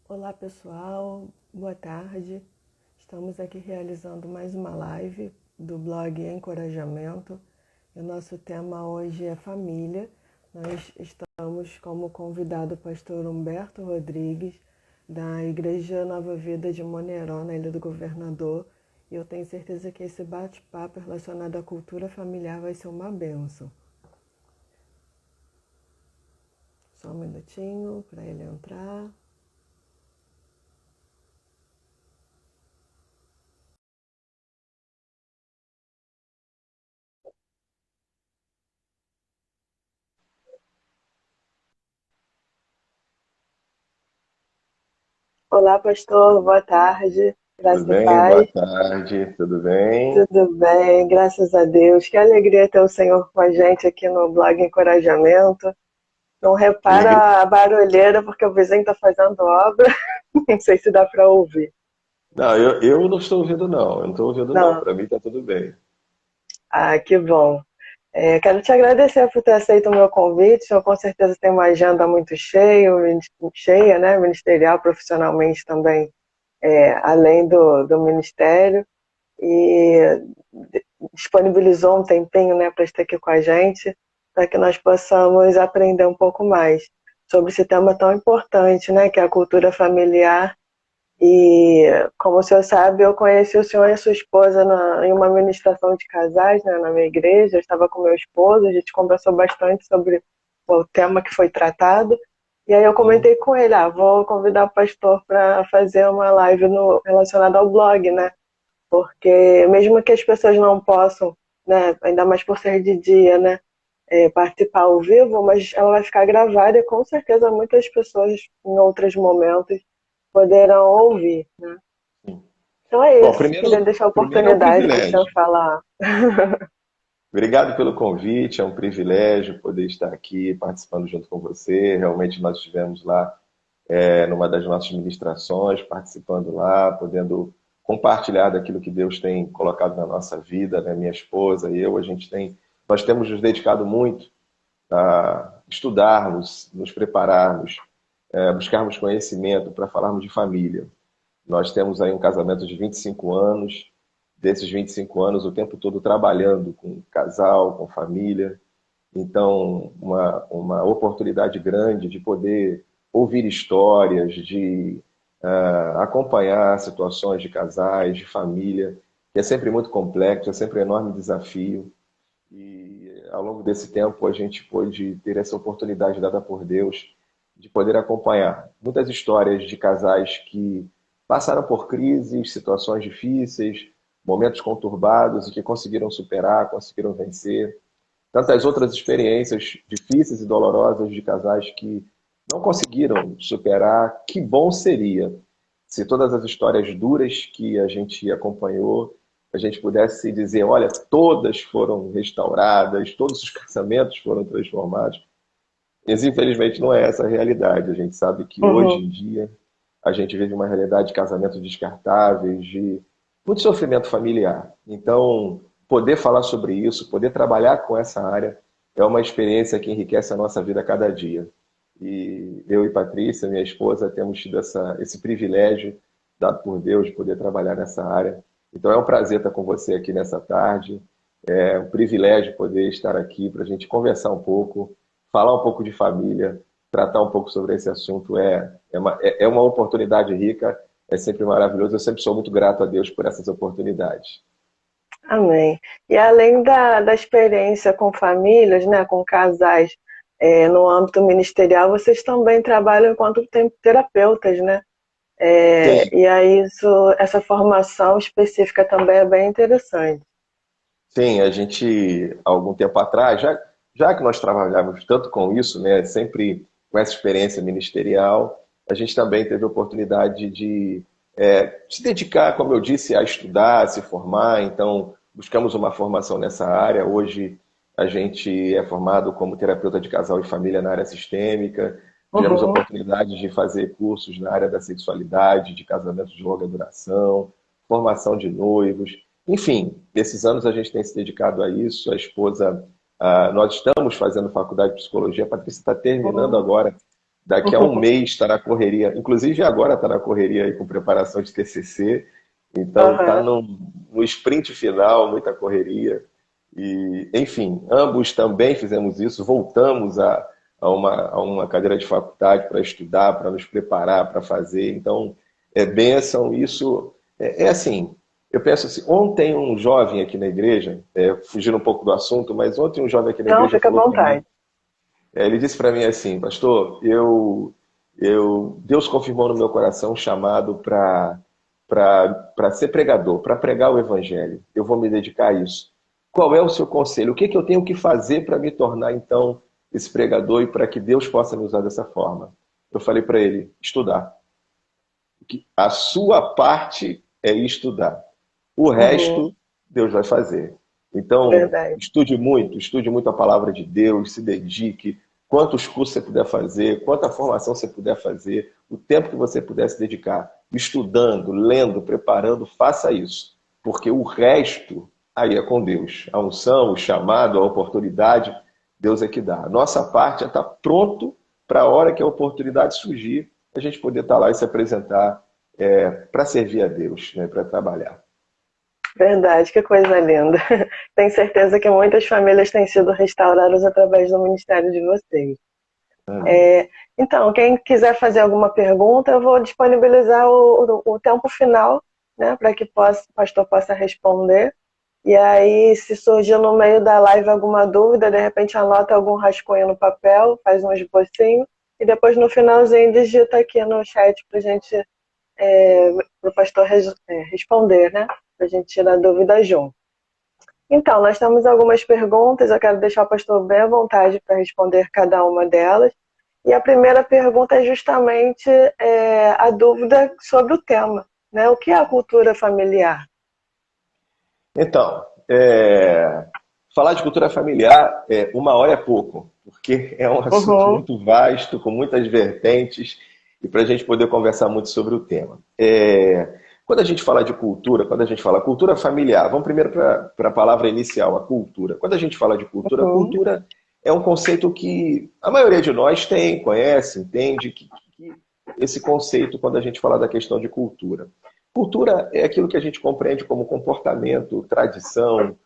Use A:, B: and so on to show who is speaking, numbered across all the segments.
A: Olá pessoal, boa tarde. Estamos aqui realizando mais uma live do blog Encorajamento. E o nosso tema hoje é família. Nós estamos como convidado o pastor Humberto Rodrigues, da Igreja Nova Vida de Moneró, na Ilha do Governador. E eu tenho certeza que esse bate-papo relacionado à cultura familiar vai ser uma bênção. Só um minutinho para ele entrar. Olá, pastor, boa tarde,
B: Tudo
A: graça e
B: bem? Boa
A: paz.
B: tarde, tudo bem?
A: Tudo bem, graças a Deus. Que alegria ter o Senhor com a gente aqui no blog Encorajamento. Não
B: Alegria.
A: repara a barulheira, porque o vizinho está fazendo obra. Não sei se dá para ouvir.
B: Não, eu não estou ouvindo não, eu não estou ouvindo não,
A: Não.
B: para mim tá tudo bem.
A: Ah, que bom. Quero te agradecer por ter aceito o meu convite. Eu com certeza tem uma agenda muito cheia, né? Ministerial, profissionalmente também, além do ministério. E disponibilizou um tempinho, né, para estar aqui com a gente, para que nós possamos aprender um pouco mais sobre esse tema tão importante, né, que é a cultura familiar. E, como o senhor sabe, eu conheci o senhor e a sua esposa em uma ministração de casais, né, na minha igreja. Eu estava com meu esposo, a gente conversou bastante sobre o tema que foi tratado. E aí eu
B: Sim.
A: comentei com ele, vou convidar o pastor para fazer uma live relacionada ao blog, né? Porque mesmo que as pessoas não possam, né, ainda mais por ser de dia, né, participar ao vivo, mas ela vai ficar gravada e com certeza muitas pessoas em outros momentos poderão ouvir, né? Então é
B: Bom,
A: isso, queria deixar a
B: primeiro é um
A: oportunidade para o senhor
B: privilégio.
A: falar.
B: Obrigado pelo convite, é um privilégio poder estar aqui participando junto com você. Realmente nós estivemos lá numa das nossas ministrações, participando lá, podendo compartilhar daquilo que Deus tem colocado na nossa vida, né? Minha esposa e eu, nós temos nos dedicado muito a estudarmos, nos prepararmos, buscarmos conhecimento para falarmos de família. Nós temos aí um casamento de 25 anos, desses 25 anos o tempo todo trabalhando com casal, com família. Então, uma oportunidade grande de poder ouvir histórias, de acompanhar situações de casais, de família, que é sempre muito complexo, é sempre um enorme desafio. E ao longo desse tempo a gente pôde ter essa oportunidade dada por Deus de poder acompanhar muitas histórias de casais que passaram por crises, situações difíceis, momentos conturbados e que conseguiram superar, conseguiram vencer. Tantas outras experiências difíceis e dolorosas de casais que não conseguiram superar. Que bom seria se todas as histórias duras que a gente acompanhou, a gente pudesse dizer, olha, todas foram restauradas, todos os casamentos foram transformados. Mas infelizmente não é essa a realidade. A gente sabe que hoje
A: Uhum.
B: em dia a gente vive uma realidade de casamentos descartáveis, de muito sofrimento familiar. Então, poder falar sobre isso, poder trabalhar com essa área, é uma experiência que enriquece a nossa vida a cada dia. E eu e Patrícia, minha esposa, temos tido esse privilégio dado por Deus de poder trabalhar nessa área. Então é um prazer estar com você aqui nessa tarde. É um privilégio poder estar aqui para a gente conversar um pouco, falar um pouco de família, tratar um pouco sobre esse assunto. É uma oportunidade rica, é sempre maravilhoso. Eu sempre sou muito grato a Deus por essas oportunidades.
A: Amém. E além da experiência com famílias, né, com casais, no âmbito ministerial, vocês também trabalham enquanto terapeutas, né?
B: Sim,
A: E aí essa formação específica também é bem interessante.
B: sim, a gente, há algum tempo atrás, já que nós trabalhávamos tanto com isso, né, sempre com essa experiência ministerial, a gente também teve a oportunidade de se dedicar, como eu disse, a estudar, a se formar. Então, buscamos uma formação nessa área. Hoje, a gente é formado como terapeuta de casal e família na área sistêmica. Tivemos a
A: Uhum.
B: oportunidade de fazer cursos na área da sexualidade, de casamento de longa duração, formação de noivos. Enfim, esses anos a gente tem se dedicado a isso. A esposa, nós estamos fazendo faculdade de psicologia. A Patrícia está terminando
A: Uhum.
B: agora Daqui a um mês está na correria, inclusive agora está na correria aí com preparação de TCC, então está
A: Aham.
B: no sprint final, muita correria. E, enfim, ambos também fizemos isso, voltamos a uma cadeira de faculdade para estudar, para nos preparar, para fazer. Então, é bênção, isso é assim. Eu penso assim, ontem um jovem aqui na igreja, fugindo um pouco do assunto, mas ontem um jovem aqui na
A: Não,
B: igreja
A: fica à
B: falou para mim,
A: vontade.
B: ele disse para mim assim, pastor, Deus confirmou no meu coração um chamado para ser pregador, para pregar o evangelho. Eu vou me dedicar a isso. Qual é o seu conselho? O que que eu tenho que fazer para me tornar, então, esse pregador e para que Deus possa me usar dessa forma? Eu falei para ele, estudar. Que a sua parte é estudar. O
A: Uhum,
B: resto, Deus vai fazer. Então,
A: verdade.
B: estude muito a palavra de Deus, se dedique. Quantos cursos você puder fazer, quanta formação você puder fazer, o tempo que você puder se dedicar, estudando, lendo, preparando, faça isso. Porque o resto aí é com Deus. A unção, o chamado, a oportunidade, Deus é que dá. A nossa parte é estar pronto para a hora que a oportunidade surgir, a gente poder estar lá e se apresentar para servir a Deus, né, para trabalhar.
A: Verdade, que coisa linda. Tenho certeza que muitas famílias têm sido restauradas através do ministério de vocês.
B: Amém.
A: Então, quem quiser fazer alguma pergunta, eu vou disponibilizar o tempo final, né, para que o pastor possa responder. E aí, se surgir no meio da live alguma dúvida, de repente anota algum rascunho no papel, faz um esbocinho, e depois no finalzinho digita aqui no chat para gente, para o pastor responder, né? Para a gente tirar a dúvida junto. Então, nós temos algumas perguntas, eu quero deixar o pastor bem à vontade para responder cada uma delas. E a primeira pergunta é justamente a dúvida sobre o tema, né? O que é a cultura familiar?
B: Então, falar de cultura familiar, uma hora é pouco, porque é um assunto
A: Uhum,
B: muito vasto, com muitas vertentes, e para a gente poder conversar muito sobre o tema. Quando a gente fala de cultura, quando a gente fala cultura familiar, vamos primeiro para a palavra inicial, a cultura. Quando a gente fala de cultura,
A: uhum,
B: cultura é um conceito que a maioria de nós tem, conhece, entende, que esse conceito quando a gente fala da questão de cultura. Cultura é aquilo que a gente compreende como comportamento, tradição,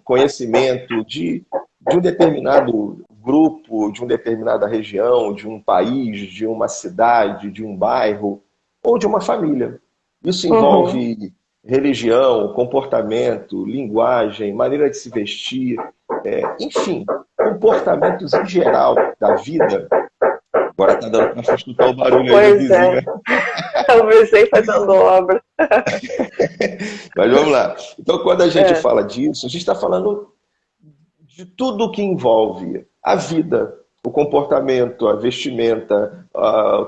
B: conhecimento de um determinado grupo, de uma determinada região, de um país, de uma cidade, de um bairro ou de uma família. Isso
A: uhum.
B: envolve religião, comportamento, linguagem, maneira de se vestir, enfim, comportamentos em geral da vida. Agora está dando para escutar o barulho aí do
A: Pois
B: vizinho.
A: é, comecei fazendo obra.
B: Mas vamos lá. Então, quando a gente
A: É,
B: fala disso, a gente está falando de tudo que envolve a vida, o comportamento, a vestimenta,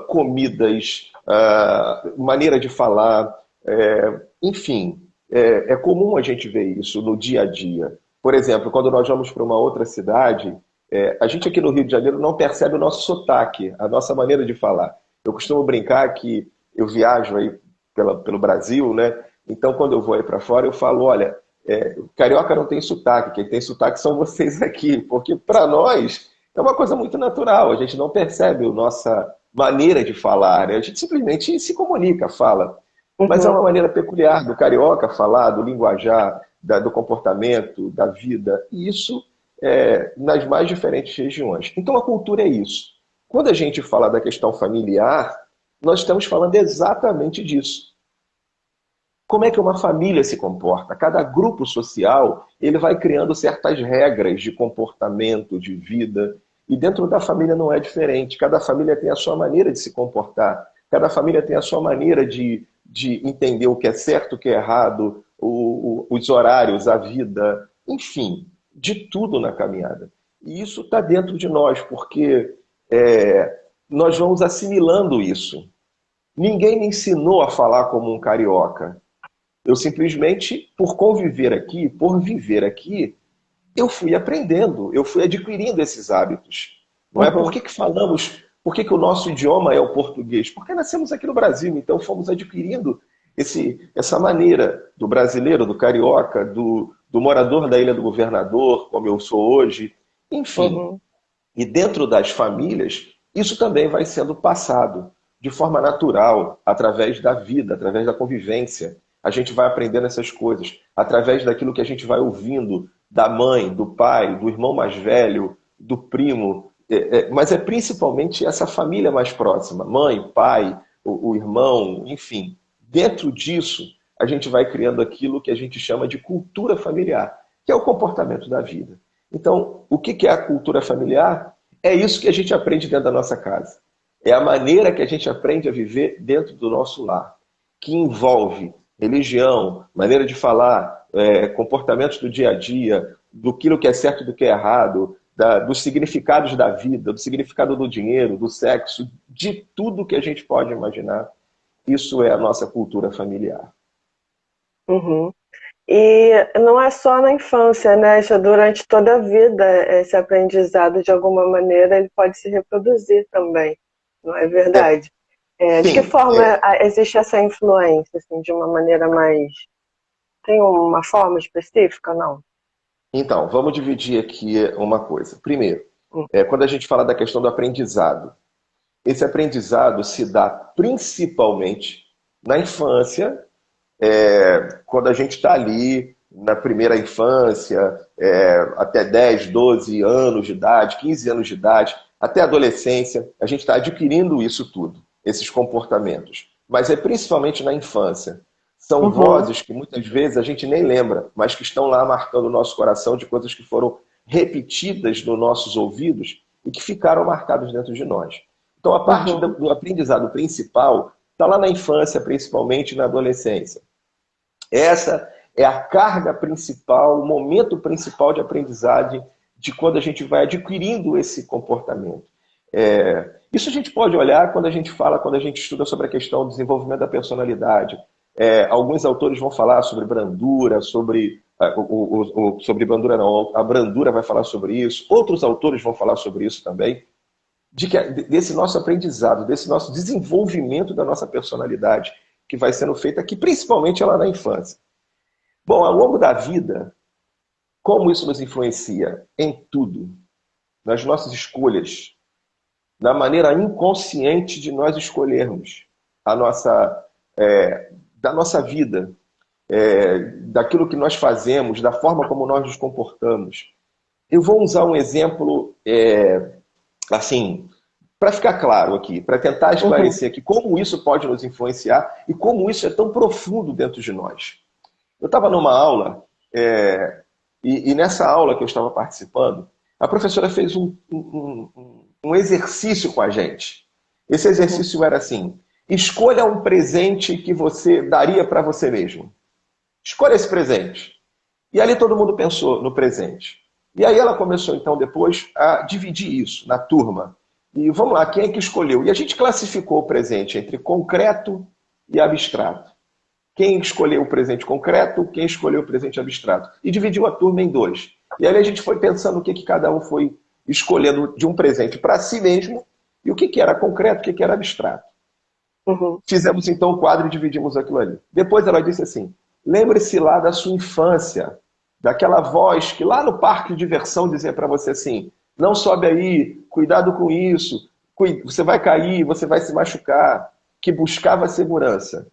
B: comidas, maneira de falar, enfim, é comum a gente ver isso no dia a dia. Por exemplo, quando nós vamos para uma outra cidade, a gente aqui no Rio de Janeiro não percebe o nosso sotaque, a nossa maneira de falar. Eu costumo brincar que eu viajo aí pelo Brasil, né? Então, quando eu vou aí para fora, eu falo, olha, carioca não tem sotaque, quem tem sotaque são vocês aqui, porque para nós é uma coisa muito natural, a gente não percebe a nossa maneira de falar, né? A gente simplesmente se comunica, fala. Mas é uma
A: uhum.
B: maneira peculiar do carioca falar, do linguajar, do comportamento, da vida, e isso nas mais diferentes regiões. Então a cultura é isso. Quando a gente fala da questão familiar, nós estamos falando exatamente disso. Como é que uma família se comporta? Cada grupo social, ele vai criando certas regras de comportamento, de vida, e dentro da família não é diferente. Cada família tem a sua maneira de se comportar, cada família tem a sua maneira de entender o que é certo, o que é errado, os horários, a vida, enfim, de tudo na caminhada. E isso está dentro de nós, porque nós vamos assimilando isso. Ninguém me ensinou a falar como um carioca. Eu simplesmente, por conviver aqui, por viver aqui, eu fui aprendendo, eu fui adquirindo esses hábitos. Não é? Por
A: Uhum.
B: que que falamos, por que que o nosso idioma é o português? Porque nascemos aqui no Brasil, então fomos adquirindo essa maneira do brasileiro, do carioca, do morador da Ilha do Governador, como eu sou hoje, enfim.
A: Uhum.
B: E dentro das famílias, Isso também vai sendo passado de forma natural, através da vida, através da convivência. A gente vai aprendendo essas coisas, através daquilo que a gente vai ouvindo da mãe, do pai, do irmão mais velho, do primo, mas é principalmente essa família mais próxima, mãe, pai, o irmão, enfim. Dentro disso, a gente vai criando aquilo que a gente chama de cultura familiar, que é o comportamento da vida. Então, o que é a cultura familiar? É isso que a gente aprende dentro da nossa casa. É a maneira que a gente aprende a viver dentro do nosso lar, que envolve religião, maneira de falar, comportamentos do dia a dia, do que é certo e do que é errado, dos significados da vida, do significado do dinheiro, do sexo, de tudo que a gente pode imaginar. Isso é a nossa cultura familiar.
A: Uhum. E não é só na infância, né? Isso é durante toda a vida, esse aprendizado, de alguma maneira, ele pode se reproduzir também, não é
B: É,
A: verdade? De que
B: sim,
A: forma existe essa influência, assim, de uma maneira mais... Tem uma forma específica, não?
B: então, vamos dividir aqui uma coisa. Primeiro,
A: Hum.
B: quando a gente fala da questão do aprendizado, esse aprendizado se dá principalmente na infância, quando a gente está ali na primeira infância, até 10, 12 anos de idade, 15 anos de idade, até a adolescência, a gente está adquirindo isso tudo, esses comportamentos. Mas é principalmente na infância. São
A: Uhum.
B: vozes que muitas vezes a gente nem lembra, mas que estão lá marcando o nosso coração de coisas que foram repetidas nos nossos ouvidos e que ficaram marcadas dentro de nós. Então, a parte
A: Uhum.
B: do aprendizado principal está lá na infância, principalmente na adolescência. Essa é a carga principal, o momento principal de aprendizagem de quando a gente vai adquirindo esse comportamento. Isso a gente pode olhar quando a gente fala, quando a gente estuda sobre a questão do desenvolvimento da personalidade. Alguns autores vão falar sobre brandura, sobre brandura não, a brandura vai falar sobre isso, outros autores vão falar sobre isso também, desse nosso aprendizado, desse nosso desenvolvimento da nossa personalidade, que vai sendo feito aqui, principalmente lá na infância. Bom, ao longo da vida, como isso nos influencia? Em tudo. Nas nossas escolhas, na maneira inconsciente de nós escolhermos a nossa, da nossa vida, daquilo que nós fazemos, da forma como nós nos comportamos. Eu vou usar um exemplo, assim, para ficar claro aqui, para tentar
A: Uhum.
B: esclarecer aqui como isso pode nos influenciar e como isso é tão profundo dentro de nós. Eu estava numa aula, e nessa aula que eu estava participando, a professora fez um exercício com a gente. Esse
A: Uhum.
B: exercício era assim: escolha um presente que você daria para você mesmo. Escolha esse presente. E ali todo mundo pensou no presente. E aí ela começou então depois a dividir isso na turma. E vamos lá, quem é que escolheu? E a gente classificou o presente entre concreto e abstrato. Quem escolheu o presente concreto, quem escolheu o presente abstrato. E dividiu a turma em dois. E aí a gente foi pensando o que cada um foi escolhendo de um presente para si mesmo e o que era concreto, o que era abstrato.
A: Uhum.
B: Fizemos então o quadro e dividimos aquilo ali. Depois ela disse assim: lembre-se lá da sua infância, daquela voz que lá no parque de diversão dizia para você assim: não sobe aí, cuidado com isso, você vai cair, você vai se machucar, que buscava segurança.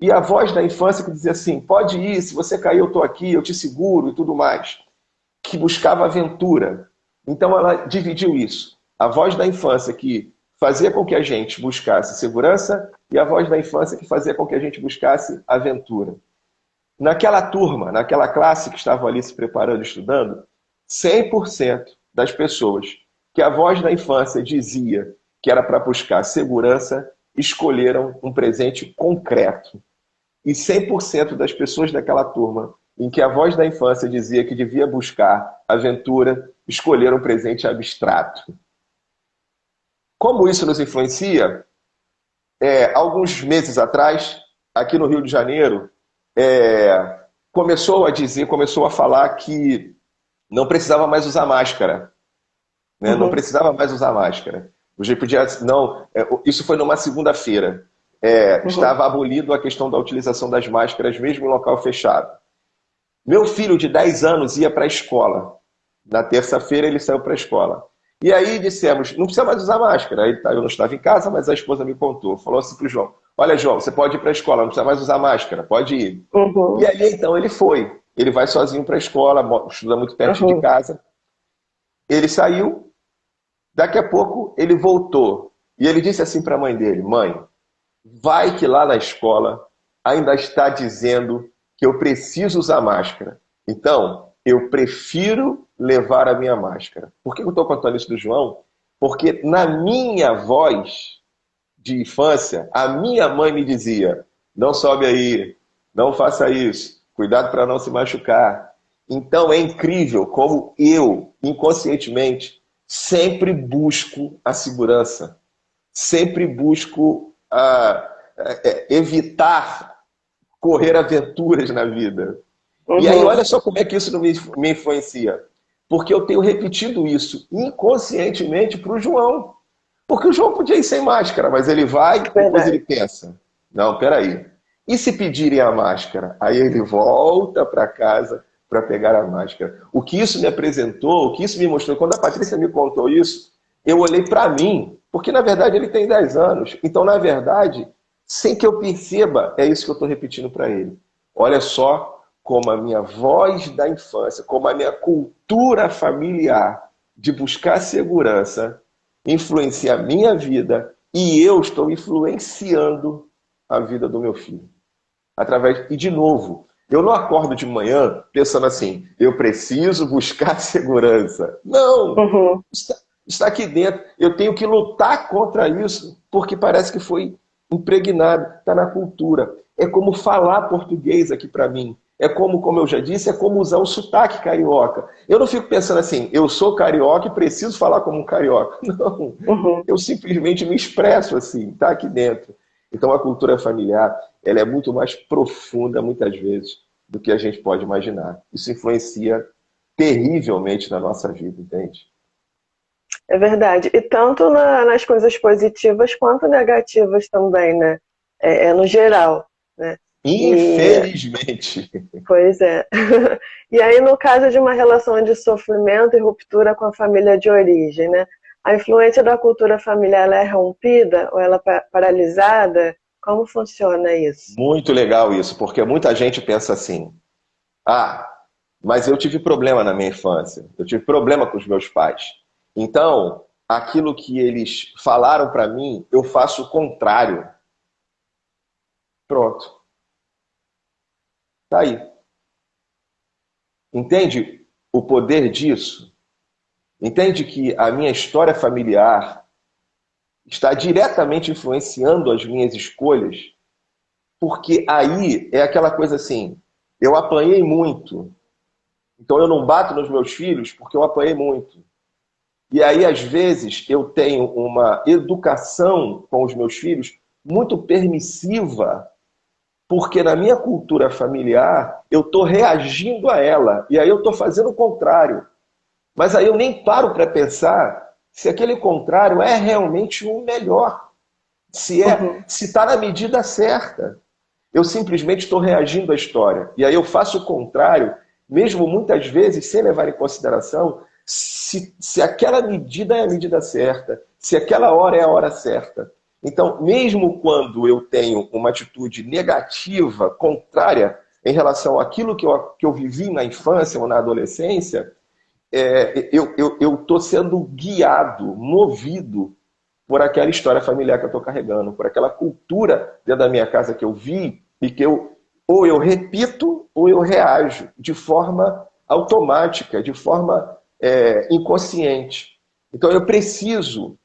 B: E a voz da infância que dizia assim: pode ir, se você cair eu estou aqui, eu te seguro e tudo mais, que buscava aventura. Então ela dividiu isso. A voz da infância que fazia com que a gente buscasse segurança e a voz da infância que fazia com que a gente buscasse aventura. Naquela turma, naquela classe que estavam ali se preparando, estudando, 100% das pessoas que a voz da infância dizia que era para buscar segurança, escolheram um presente concreto. E 100% das pessoas daquela turma em que a voz da infância dizia que devia buscar aventura, escolheram um presente abstrato. Como isso nos influencia? Alguns meses atrás, aqui no Rio de Janeiro, começou a falar que não precisava mais usar máscara. Né? Não
A: Uhum.
B: precisava mais usar máscara. O jeito podia, não, isso foi numa segunda-feira.
A: Uhum.
B: Estava abolido a questão da utilização das máscaras, mesmo em local fechado. Meu filho de 10 anos ia para a escola. Na terça-feira ele saiu para a escola. E aí dissemos, não precisa mais usar máscara. Aí eu não estava em casa, mas a esposa me contou. Falou assim para o João, olha, João, você pode ir para a escola, não precisa mais usar máscara, pode ir. E
A: Uhum.
B: aí então ele foi. Ele vai sozinho para a escola, estuda muito perto de
A: Uhum.
B: casa. Ele saiu, daqui a pouco ele voltou. E ele disse assim para a mãe dele, mãe, vai que lá na escola ainda está dizendo que eu preciso usar máscara. Então, eu prefiro levar a minha máscara. Por que eu estou contando isso do João? Porque na minha voz de infância, a minha mãe me dizia: não sobe aí, não faça isso, cuidado para não se machucar. Então é incrível como eu, inconscientemente, sempre busco a segurança, sempre busco evitar correr aventuras na vida. E aí,
A: Uhum.
B: olha só como é que isso não me influencia. Porque eu tenho repetido isso inconscientemente para o João. Porque o João podia ir sem máscara, mas ele vai, depois ele
A: Verdade.
B: pensa: não, peraí. E se pedirem a máscara? Aí ele volta para casa para pegar a máscara. O que isso me apresentou, o que isso me mostrou, quando a Patrícia me contou isso, eu olhei para mim, porque na verdade ele tem 10 anos. Então, na verdade, sem que eu perceba, é isso que eu estou repetindo para ele. Olha só como a minha voz da infância, como a minha cultura familiar de buscar segurança influencia a minha vida e eu estou influenciando a vida do meu filho. Através e de novo, eu não acordo de manhã pensando assim, eu preciso buscar segurança. Não!
A: Uhum.
B: Está, está aqui dentro. Eu tenho que lutar contra isso, porque parece que foi impregnado, está na cultura. É como falar português aqui para mim. É como eu já disse, é como usar o sotaque carioca. Eu não fico pensando assim, eu sou carioca e preciso falar como um carioca. Não.
A: Uhum.
B: Eu simplesmente me expresso assim, está aqui dentro. Então a cultura familiar, ela é muito mais profunda, muitas vezes, do que a gente pode imaginar. Isso influencia terrivelmente na nossa vida, entende?
A: É verdade. E tanto nas coisas positivas quanto negativas também, né? No geral, né? E,
B: Infelizmente.
A: pois é. E aí, no caso de uma relação de sofrimento e ruptura com a família de origem, né? A influência da cultura familiar ela é rompida ou ela é paralisada? Como funciona isso?
B: Muito legal isso, porque muita gente pensa assim: ah, mas eu tive problema na minha infância, eu tive problema com os meus pais. Então, aquilo que eles falaram para mim, eu faço o contrário. Pronto, tá aí. Entende o poder disso? Entende que a minha história familiar está diretamente influenciando as minhas escolhas? Porque aí é aquela coisa assim: eu apanhei muito, então eu não bato nos meus filhos porque eu apanhei muito. E aí, às vezes, eu tenho uma educação com os meus filhos muito permissiva, porque na minha cultura familiar eu estou reagindo a ela, e aí eu estou fazendo o contrário. Mas aí eu nem paro para pensar se aquele contrário é realmente o melhor,
A: Uhum.
B: se está na medida certa. Eu simplesmente estou reagindo à história. E aí eu faço o contrário, mesmo muitas vezes sem levar em consideração se aquela medida é a medida certa, se aquela hora é a hora certa. Então, mesmo quando eu tenho uma atitude negativa, contrária, em relação àquilo que eu vivi na infância ou na adolescência, eu estou sendo guiado, movido por aquela história familiar que eu estou carregando, por aquela cultura dentro da minha casa que eu vi e que ou eu repito ou eu reajo de forma automática, de forma inconsciente. Então eu preciso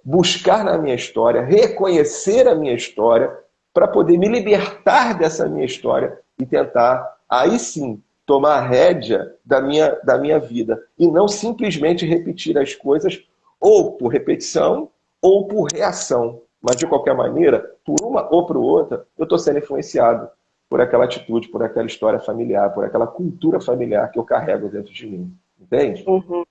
B: buscar na minha história, reconhecer a minha história, para poder me libertar dessa minha história e tentar, aí sim, tomar a rédea da minha vida. E não simplesmente repetir as coisas ou por repetição ou por reação. Mas, de qualquer maneira, por uma ou por outra, eu estou sendo influenciado por aquela atitude, por aquela história familiar, por aquela cultura familiar que eu carrego dentro de mim. Entende?
A: Uhum.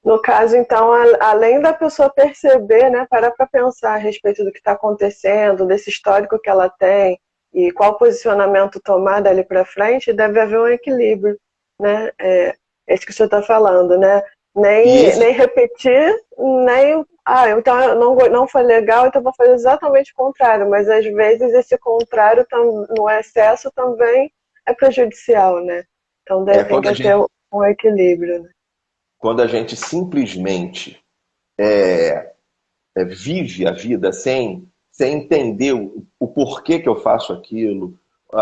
A: No caso, então, além da pessoa perceber, né, parar para pensar a respeito do que está acontecendo, desse histórico que ela tem e qual posicionamento tomar dali para frente, deve haver um equilíbrio, né? É isso que você está falando, né?
B: E
A: Nem
B: esse
A: repetir, nem. Ah, então não foi legal, então vou fazer exatamente o contrário. Mas às vezes esse contrário no excesso também é prejudicial, né? Então
B: é
A: tem
B: quando a
A: que ter
B: gente,
A: um equilíbrio, né?
B: quando a gente simplesmente vive a vida sem entender o porquê que eu faço aquilo,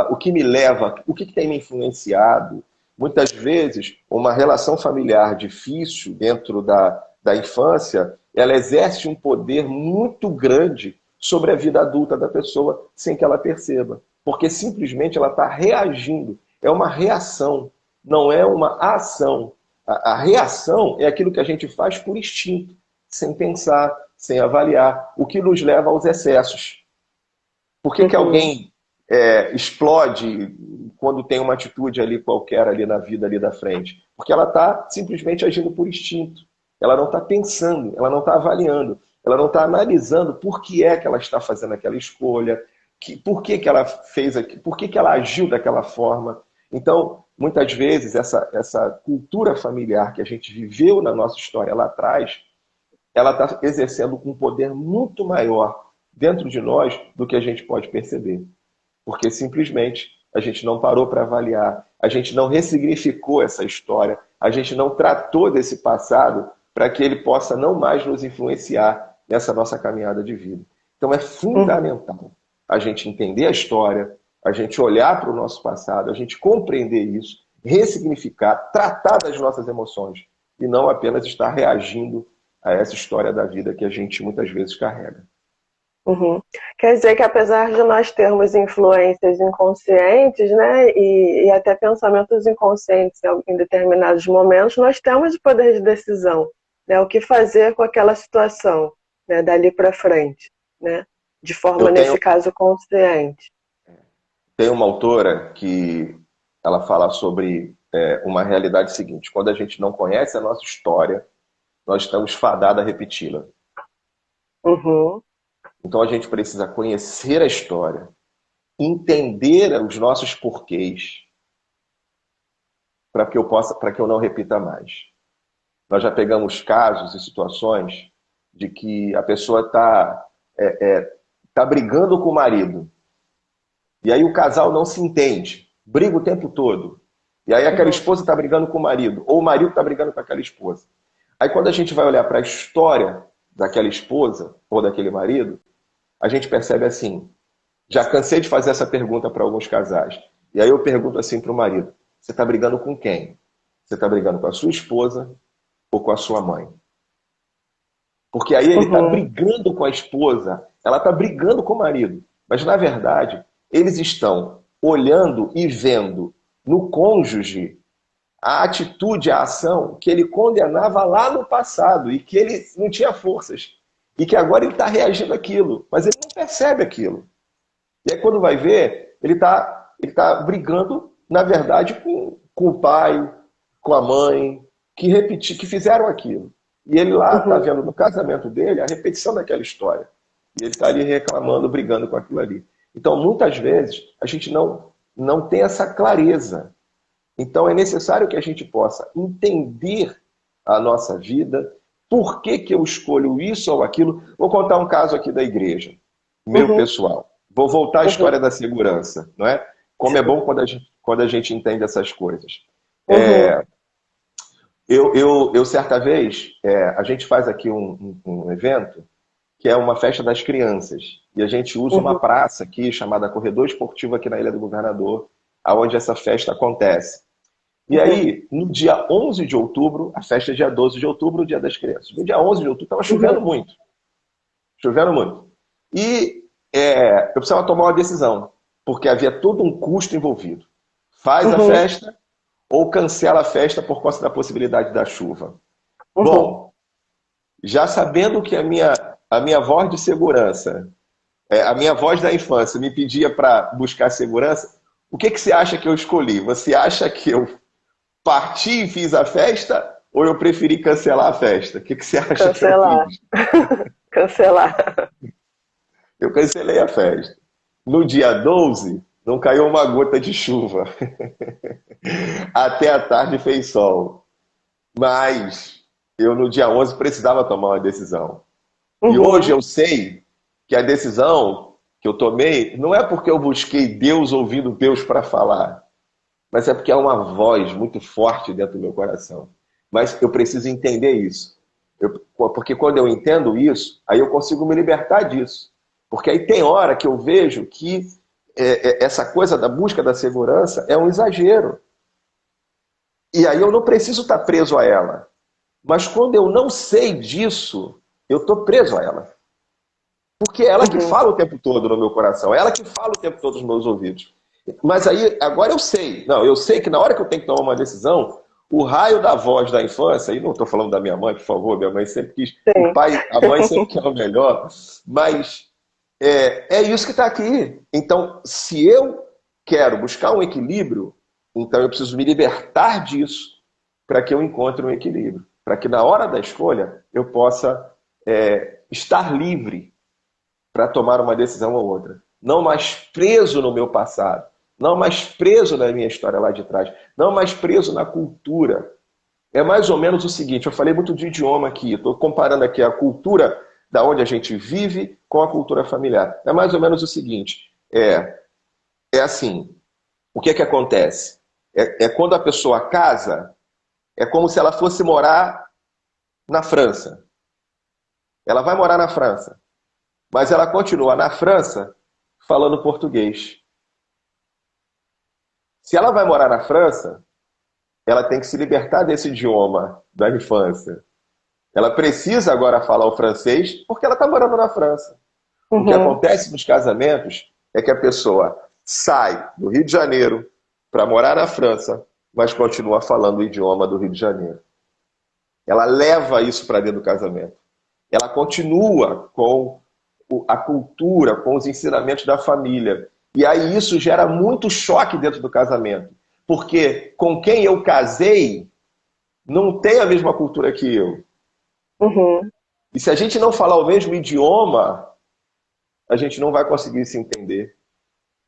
B: o que me leva, o que tem me influenciado. Muitas vezes, uma relação familiar difícil dentro da infância, ela exerce um poder muito grande sobre a vida adulta da pessoa sem que ela perceba. Porque simplesmente ela está reagindo. É uma reação, não é uma ação. A reação é aquilo que a gente faz por instinto, sem pensar, sem avaliar, o que nos leva aos excessos. Por que
A: Uhum,
B: alguém explode quando tem uma atitude ali qualquer ali na vida ali da frente? Porque ela está simplesmente agindo por instinto. Ela não está pensando, ela não está avaliando, ela não está analisando por que é que ela está fazendo aquela escolha, por que ela fez aquilo, por que ela agiu daquela forma. Então, muitas vezes, essa cultura familiar que a gente viveu na nossa história lá atrás, ela está exercendo um poder muito maior dentro de nós do que a gente pode perceber. Porque simplesmente a gente não parou para avaliar, a gente não ressignificou essa história, a gente não tratou desse passado para que ele possa não mais nos influenciar nessa nossa caminhada de vida. Então é
A: uhum,
B: fundamental a gente entender a história, a gente olhar para o nosso passado, a gente compreender isso, ressignificar, tratar das nossas emoções e não apenas estar reagindo a essa história da vida que a gente muitas vezes carrega.
A: uhum. Quer dizer que apesar de nós termos influências inconscientes, né, e até pensamentos inconscientes em determinados momentos, nós temos o poder de decisão, né, o que fazer com aquela situação, né, dali para frente, né, de forma,
B: Eu
A: nesse
B: tenho,
A: caso, consciente.
B: tenho uma autora que ela fala sobre uma realidade seguinte: quando a gente não conhece a nossa história, nós estamos fadados a repeti-la.
A: Uhum,
B: Então a gente precisa conhecer a história, entender os nossos porquês, para que eu não repita mais. Nós já pegamos casos e situações de que a pessoa tá brigando com o marido. E aí o casal não se entende, briga o tempo todo. E aí aquela
A: uhum,
B: esposa está brigando com o marido, ou o marido está brigando com aquela esposa. Aí quando a gente vai olhar para a história daquela esposa ou daquele marido, a gente percebe assim, já cansei de fazer essa pergunta para alguns casais. E aí eu pergunto assim para o marido, você está brigando com quem? Você está brigando com a sua esposa ou com a sua mãe? Porque aí ele está
A: uhum,
B: brigando com a esposa, ela está brigando com o marido. Mas, na verdade, eles estão olhando e vendo no cônjuge a atitude, a ação que ele condenava lá no passado e que ele não tinha forças. E que agora ele está reagindo àquilo, mas ele não percebe aquilo. E aí, quando vai ver, ele tá brigando, na verdade, com o pai, com a mãe, que fizeram aquilo. E ele lá está
A: uhum,
B: vendo no casamento dele a repetição daquela história. E ele está ali reclamando, brigando com aquilo ali. Então, muitas vezes, a gente não tem essa clareza. Então, é necessário que a gente possa entender a nossa vida, por que que eu escolho isso ou aquilo. Vou contar um caso aqui da igreja, meu
A: uhum,
B: pessoal. Vou voltar à
A: uhum,
B: história da segurança, não é? Como é
A: sim,
B: bom quando a gente entende essas coisas.
A: uhum,
B: Eu certa vez, a gente faz aqui um evento que é uma festa das crianças. E a gente usa uma
A: uhum,
B: praça aqui chamada Corredor Esportivo aqui na Ilha do Governador, aonde essa festa acontece. E
A: uhum,
B: aí, no dia 11 de outubro, a festa é dia 12 de outubro, o Dia das Crianças. No dia 11 de outubro estava
A: uhum,
B: chovendo muito, chovendo muito. E eu precisava tomar uma decisão, porque havia todo um custo envolvido. Faz a
A: uhum,
B: festa ou cancela a festa por causa da possibilidade da chuva.
A: uhum.
B: Bom, já sabendo que a minha voz de segurança, a minha voz da infância me pedia para buscar segurança, o que você acha que eu escolhi? Você acha que eu parti e fiz a festa ou eu preferi cancelar a festa? O que você acha que eu
A: Cancelar,
B: fiz?
A: cancelar.
B: Eu cancelei a festa. No dia 12, não caiu uma gota de chuva. Até a tarde fez sol. Mas eu no dia 11 precisava tomar uma decisão. E hoje
A: Uhum.
B: eu sei que a decisão que eu tomei não é porque eu busquei Deus ouvindo Deus para falar, mas é porque há uma voz muito forte dentro do meu coração. Mas eu preciso entender isso. Porque quando eu entendo isso, aí eu consigo me libertar disso. Porque aí tem hora que eu vejo que essa coisa da busca da segurança é um exagero. E aí eu não preciso estar preso a ela. Mas quando eu não sei disso, eu estou preso a ela. Porque é ela que
A: Uhum.
B: fala o tempo todo no meu coração, é ela que fala o tempo todo nos meus ouvidos. Mas aí, agora eu sei. Não, eu sei que na hora que eu tenho que tomar uma decisão, o raio da voz da infância, e não estou falando da minha mãe, por favor, minha mãe sempre quis, o
A: Sim.
B: pai, a mãe sempre quer o melhor, mas é isso que está aqui. Então, se eu quero buscar um equilíbrio, então eu preciso me libertar disso para que eu encontre um equilíbrio. Para que na hora da escolha eu possa estar livre para tomar uma decisão ou outra. Não mais preso no meu passado, não mais preso na minha história lá de trás, não mais preso na cultura. É mais ou menos o seguinte, eu falei muito de idioma aqui, estou comparando aqui a cultura da onde a gente vive com a cultura familiar. É mais ou menos o seguinte, é assim, o que é que acontece? É quando a pessoa casa, é como se ela fosse morar na França. Ela vai morar na França, mas ela continua na França falando português. Se ela vai morar na França, ela tem que se libertar desse idioma da infância. Ela precisa agora falar o francês porque ela está morando na França. O que
A: Uhum.
B: acontece nos casamentos é que a pessoa sai do Rio de Janeiro para morar na França, mas continua falando o idioma do Rio de Janeiro. Ela leva isso para dentro do casamento. Ela continua com a cultura, com os ensinamentos da família. E aí isso gera muito choque dentro do casamento. Porque com quem eu casei não tem a mesma cultura que eu.
A: Uhum.
B: E se a gente não falar o mesmo idioma, a gente não vai conseguir se entender.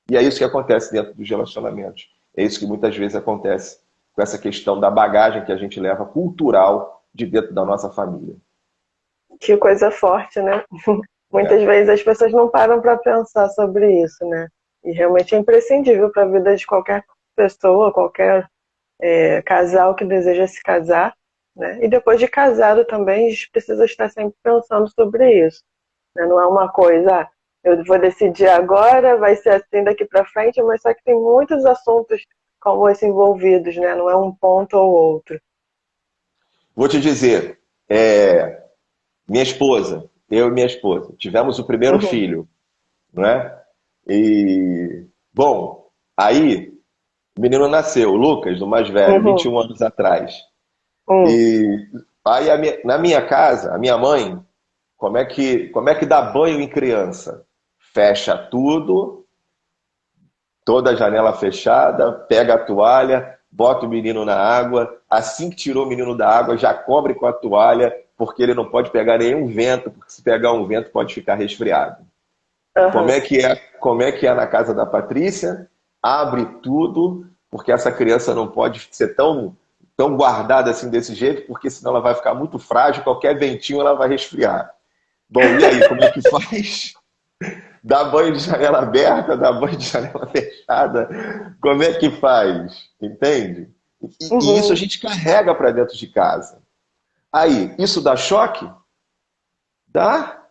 B: E é isso que acontece dentro dos relacionamentos. É isso que muitas vezes acontece com essa questão da bagagem que a gente leva cultural de dentro da nossa família.
A: Que coisa forte, né? Muitas
B: É.
A: vezes as pessoas não param para pensar sobre isso, né? E realmente é imprescindível para a vida de qualquer pessoa, qualquer casal que deseja se casar, né? E depois de casado também, a gente precisa estar sempre pensando sobre isso, né? Não é uma coisa, eu vou decidir agora, vai ser assim daqui para frente, mas só que tem muitos assuntos como esse envolvidos, né? Não é um ponto ou outro.
B: Vou te dizer, minha esposa, eu e minha esposa, tivemos o primeiro
A: Uhum,
B: filho, não é? E, bom, aí o menino nasceu, o Lucas, o mais velho,
A: uhum,
B: 21 anos atrás.
A: uhum,
B: E aí na minha casa, a minha mãe, como é que dá banho em criança? Fecha tudo, toda a janela fechada, pega a toalha, bota o menino na água. Assim que tirou o menino da água, já cobre com a toalha, porque ele não pode pegar nenhum vento, porque se pegar um vento pode ficar resfriado. Como
A: uhum,
B: é que é, como é que é na casa da Patrícia? Abre tudo, porque essa criança não pode ser tão guardada assim desse jeito, porque senão ela vai ficar muito frágil, qualquer ventinho ela vai resfriar. Bom, e aí, como é que faz? Dá banho de janela aberta, dá banho de janela fechada. Como é que faz? Entende? E isso a
A: uhum,
B: gente carrega para dentro de casa. Aí, isso dá choque? Dá,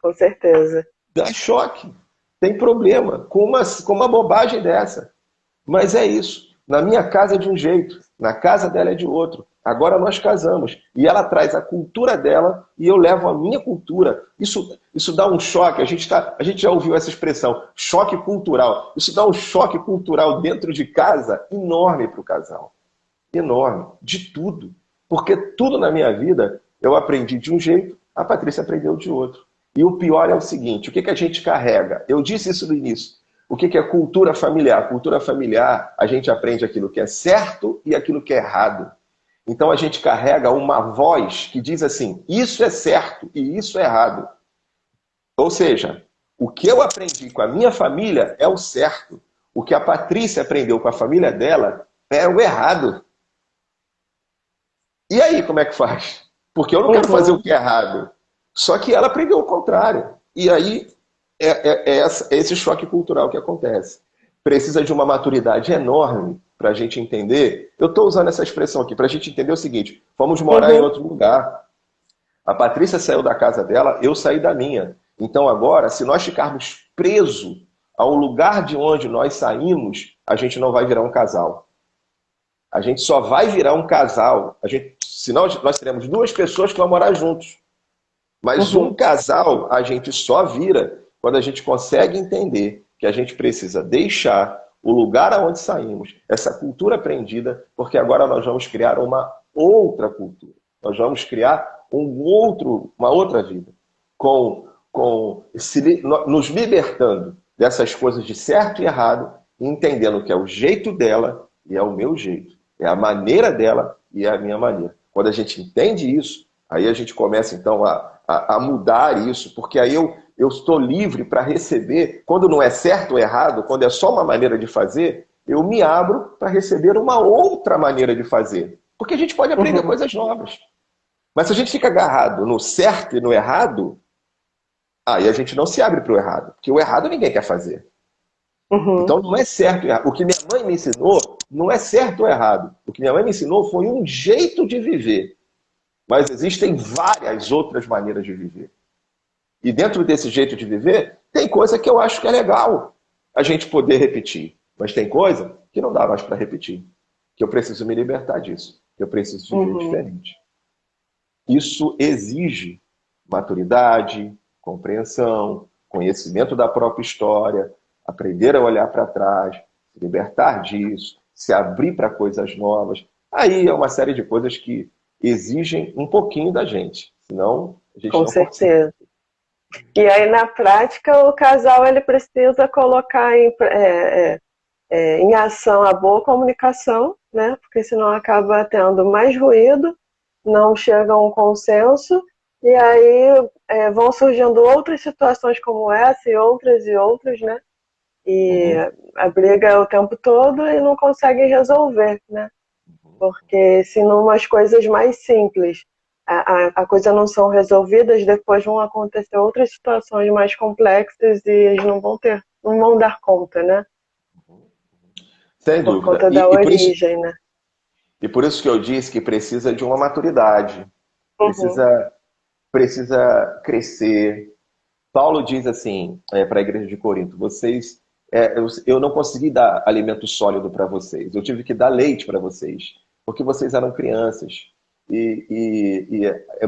A: com certeza.
B: dá choque. Tem problema com uma bobagem dessa. Mas é isso. Na minha casa é de um jeito, na casa dela é de outro. Agora nós casamos. E ela traz a cultura dela e eu levo a minha cultura. Isso dá um choque. A gente já ouviu essa expressão, choque cultural. Isso dá um choque cultural dentro de casa enorme para o casal. Enorme. De tudo. Porque tudo na minha vida eu aprendi de um jeito, a Patrícia aprendeu de outro. E o pior é o seguinte: o que a gente carrega? Eu disse isso no início. O que é cultura familiar? Cultura familiar, a gente aprende aquilo que é certo e aquilo que é errado. Então a gente carrega uma voz que diz assim: isso é certo e isso é errado. Ou seja, o que eu aprendi com a minha família é o certo. O que a Patrícia aprendeu com a família dela é o errado. E aí, como é que faz? Porque eu não quero fazer o que é errado. Só que ela aprendeu o contrário. E aí é esse choque cultural que acontece. Precisa de uma maturidade enorme para a gente entender. Eu estou usando essa expressão aqui para a gente entender o seguinte: fomos morar em
A: Uhum.
B: outro lugar. A Patrícia saiu da casa dela, eu saí da minha. Então agora, se nós ficarmos presos ao lugar de onde nós saímos, a gente não vai virar um casal. A gente só vai virar um casal. Senão nós teremos duas pessoas que vão morar juntos. Mas um
A: Uhum.
B: casal a gente só vira quando a gente consegue entender que a gente precisa deixar o lugar aonde saímos, essa cultura aprendida, porque agora nós vamos criar uma outra cultura. Nós vamos criar uma outra vida, nos libertando dessas coisas de certo e errado, e entendendo que é o jeito dela e é o meu jeito, é a maneira dela e é a minha maneira. Quando a gente entende isso, aí a gente começa então a mudar isso, porque aí eu estou livre para receber, quando não é certo ou errado, quando é só uma maneira de fazer, eu me abro para receber uma outra maneira de fazer. Porque a gente pode aprender
A: Uhum.
B: coisas novas. Mas se a gente fica agarrado no certo e no errado, aí a gente não se abre para o errado. Porque o errado ninguém quer fazer.
A: Uhum.
B: Então não é certo e errado. O que minha mãe me ensinou não é certo ou errado. O que minha mãe me ensinou foi um jeito de viver. Mas existem várias outras maneiras de viver. E dentro desse jeito de viver, tem coisa que eu acho que é legal a gente poder repetir. Mas tem coisa que não dá mais para repetir. Que eu preciso me libertar disso. Que eu preciso viver
A: Uhum.
B: diferente. Isso exige maturidade, compreensão, conhecimento da própria história, aprender a olhar para trás, se libertar disso, se abrir para coisas novas. Aí é uma série de coisas que exigem um pouquinho da gente, senão a gente
A: Com
B: não consegue.
A: certeza. E aí, na prática, o casal ele precisa colocar em ação a boa comunicação, né? Porque senão acaba tendo mais ruído, não chega a um consenso, e aí vão surgindo outras situações como essa e outras, né? E
B: Uhum,
A: a briga é o tempo todo e não conseguem resolver, né?
B: uhum.
A: Porque se numas coisas mais simples a coisa não são resolvidas, depois vão acontecer outras situações mais complexas e eles não vão dar conta, né?
B: Sem
A: Por
B: dúvida.
A: conta da origem, né?
B: E por isso que eu disse que precisa de uma maturidade,
A: Uhum,
B: precisa crescer. Paulo diz assim para a igreja de Corinto: eu não consegui dar alimento sólido para vocês, eu tive que dar leite para vocês, porque vocês eram crianças.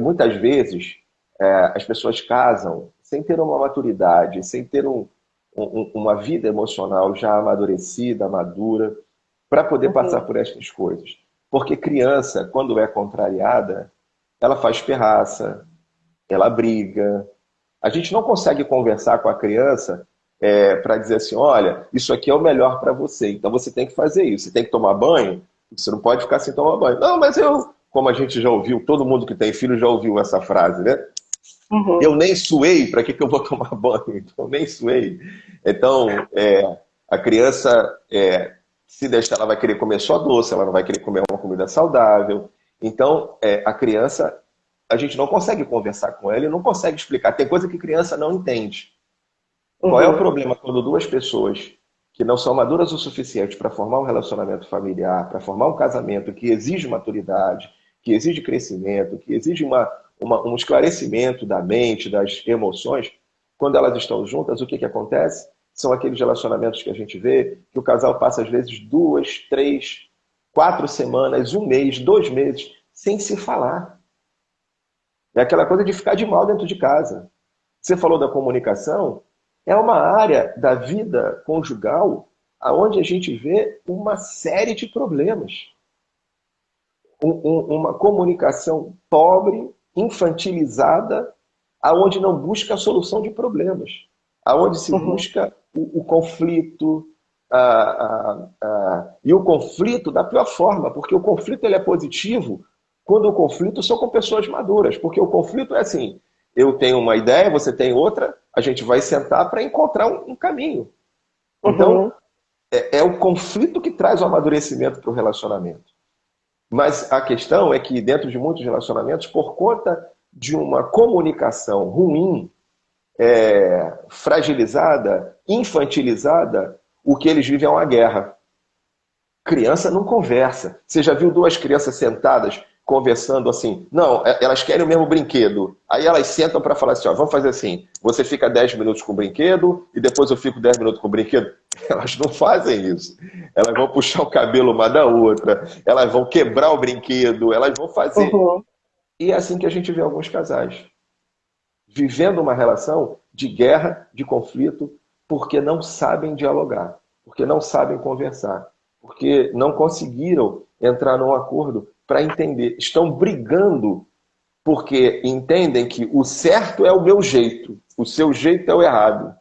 B: Muitas vezes as pessoas casam sem ter uma maturidade, sem ter uma vida emocional já amadurecida, madura, para poder passar
A: uhum,
B: por estas coisas. Porque criança, quando é contrariada, ela faz pirraça, ela briga. A gente não consegue conversar com a criança para dizer assim: olha, isso aqui é o melhor para você, então você tem que fazer isso. Você tem que tomar banho, você não pode ficar sem tomar banho. Não, mas como a gente já ouviu, todo mundo que tem filho já ouviu essa frase, né?
A: uhum,
B: Eu nem suei, para que eu vou tomar banho? Então, eu nem suei. Então, a criança, se deixar, ela vai querer comer só doce, ela não vai querer comer uma comida saudável. Então, a criança, a gente não consegue conversar com ela e não consegue explicar. Tem coisa que criança não entende. Qual é o
A: uhum,
B: problema quando duas pessoas que não são maduras o suficiente para formar um relacionamento familiar, para formar um casamento que exige maturidade, que exige crescimento, que exige um esclarecimento da mente, das emoções, quando elas estão juntas, o que acontece? São aqueles relacionamentos que a gente vê que o casal passa às vezes 2, 3, 4 semanas, um mês, 2 meses, sem se falar. É aquela coisa de ficar de mal dentro de casa. Você falou da comunicação, é uma área da vida conjugal onde a gente vê uma série de problemas. Uma comunicação pobre, infantilizada, aonde não busca a solução de problemas, aonde se
A: uhum,
B: busca o conflito, e o conflito da pior forma, porque o conflito ele é positivo quando o conflito são com pessoas maduras, porque o conflito é assim: eu tenho uma ideia, você tem outra, a gente vai sentar para encontrar um caminho. Então,
A: uhum,
B: é o conflito que traz o amadurecimento para o relacionamento. Mas a questão é que dentro de muitos relacionamentos, por conta de uma comunicação ruim, fragilizada, infantilizada, o que eles vivem é uma guerra. Criança não conversa. Você já viu duas crianças sentadas conversando assim? Não, elas querem o mesmo brinquedo. Aí elas sentam para falar assim, ó, vamos fazer assim, você fica 10 minutos com o brinquedo e depois eu fico 10 minutos com o brinquedo. Elas não fazem isso. Elas vão puxar o cabelo uma da outra, elas vão quebrar o brinquedo, elas vão fazer.
A: Uhum.
B: E é assim que a gente vê alguns casais. Vivendo uma relação de guerra, de conflito, porque não sabem dialogar, porque não sabem conversar, porque não conseguiram entrar num acordo para entender. Estão brigando porque entendem que o certo é o meu jeito, o seu jeito é o errado.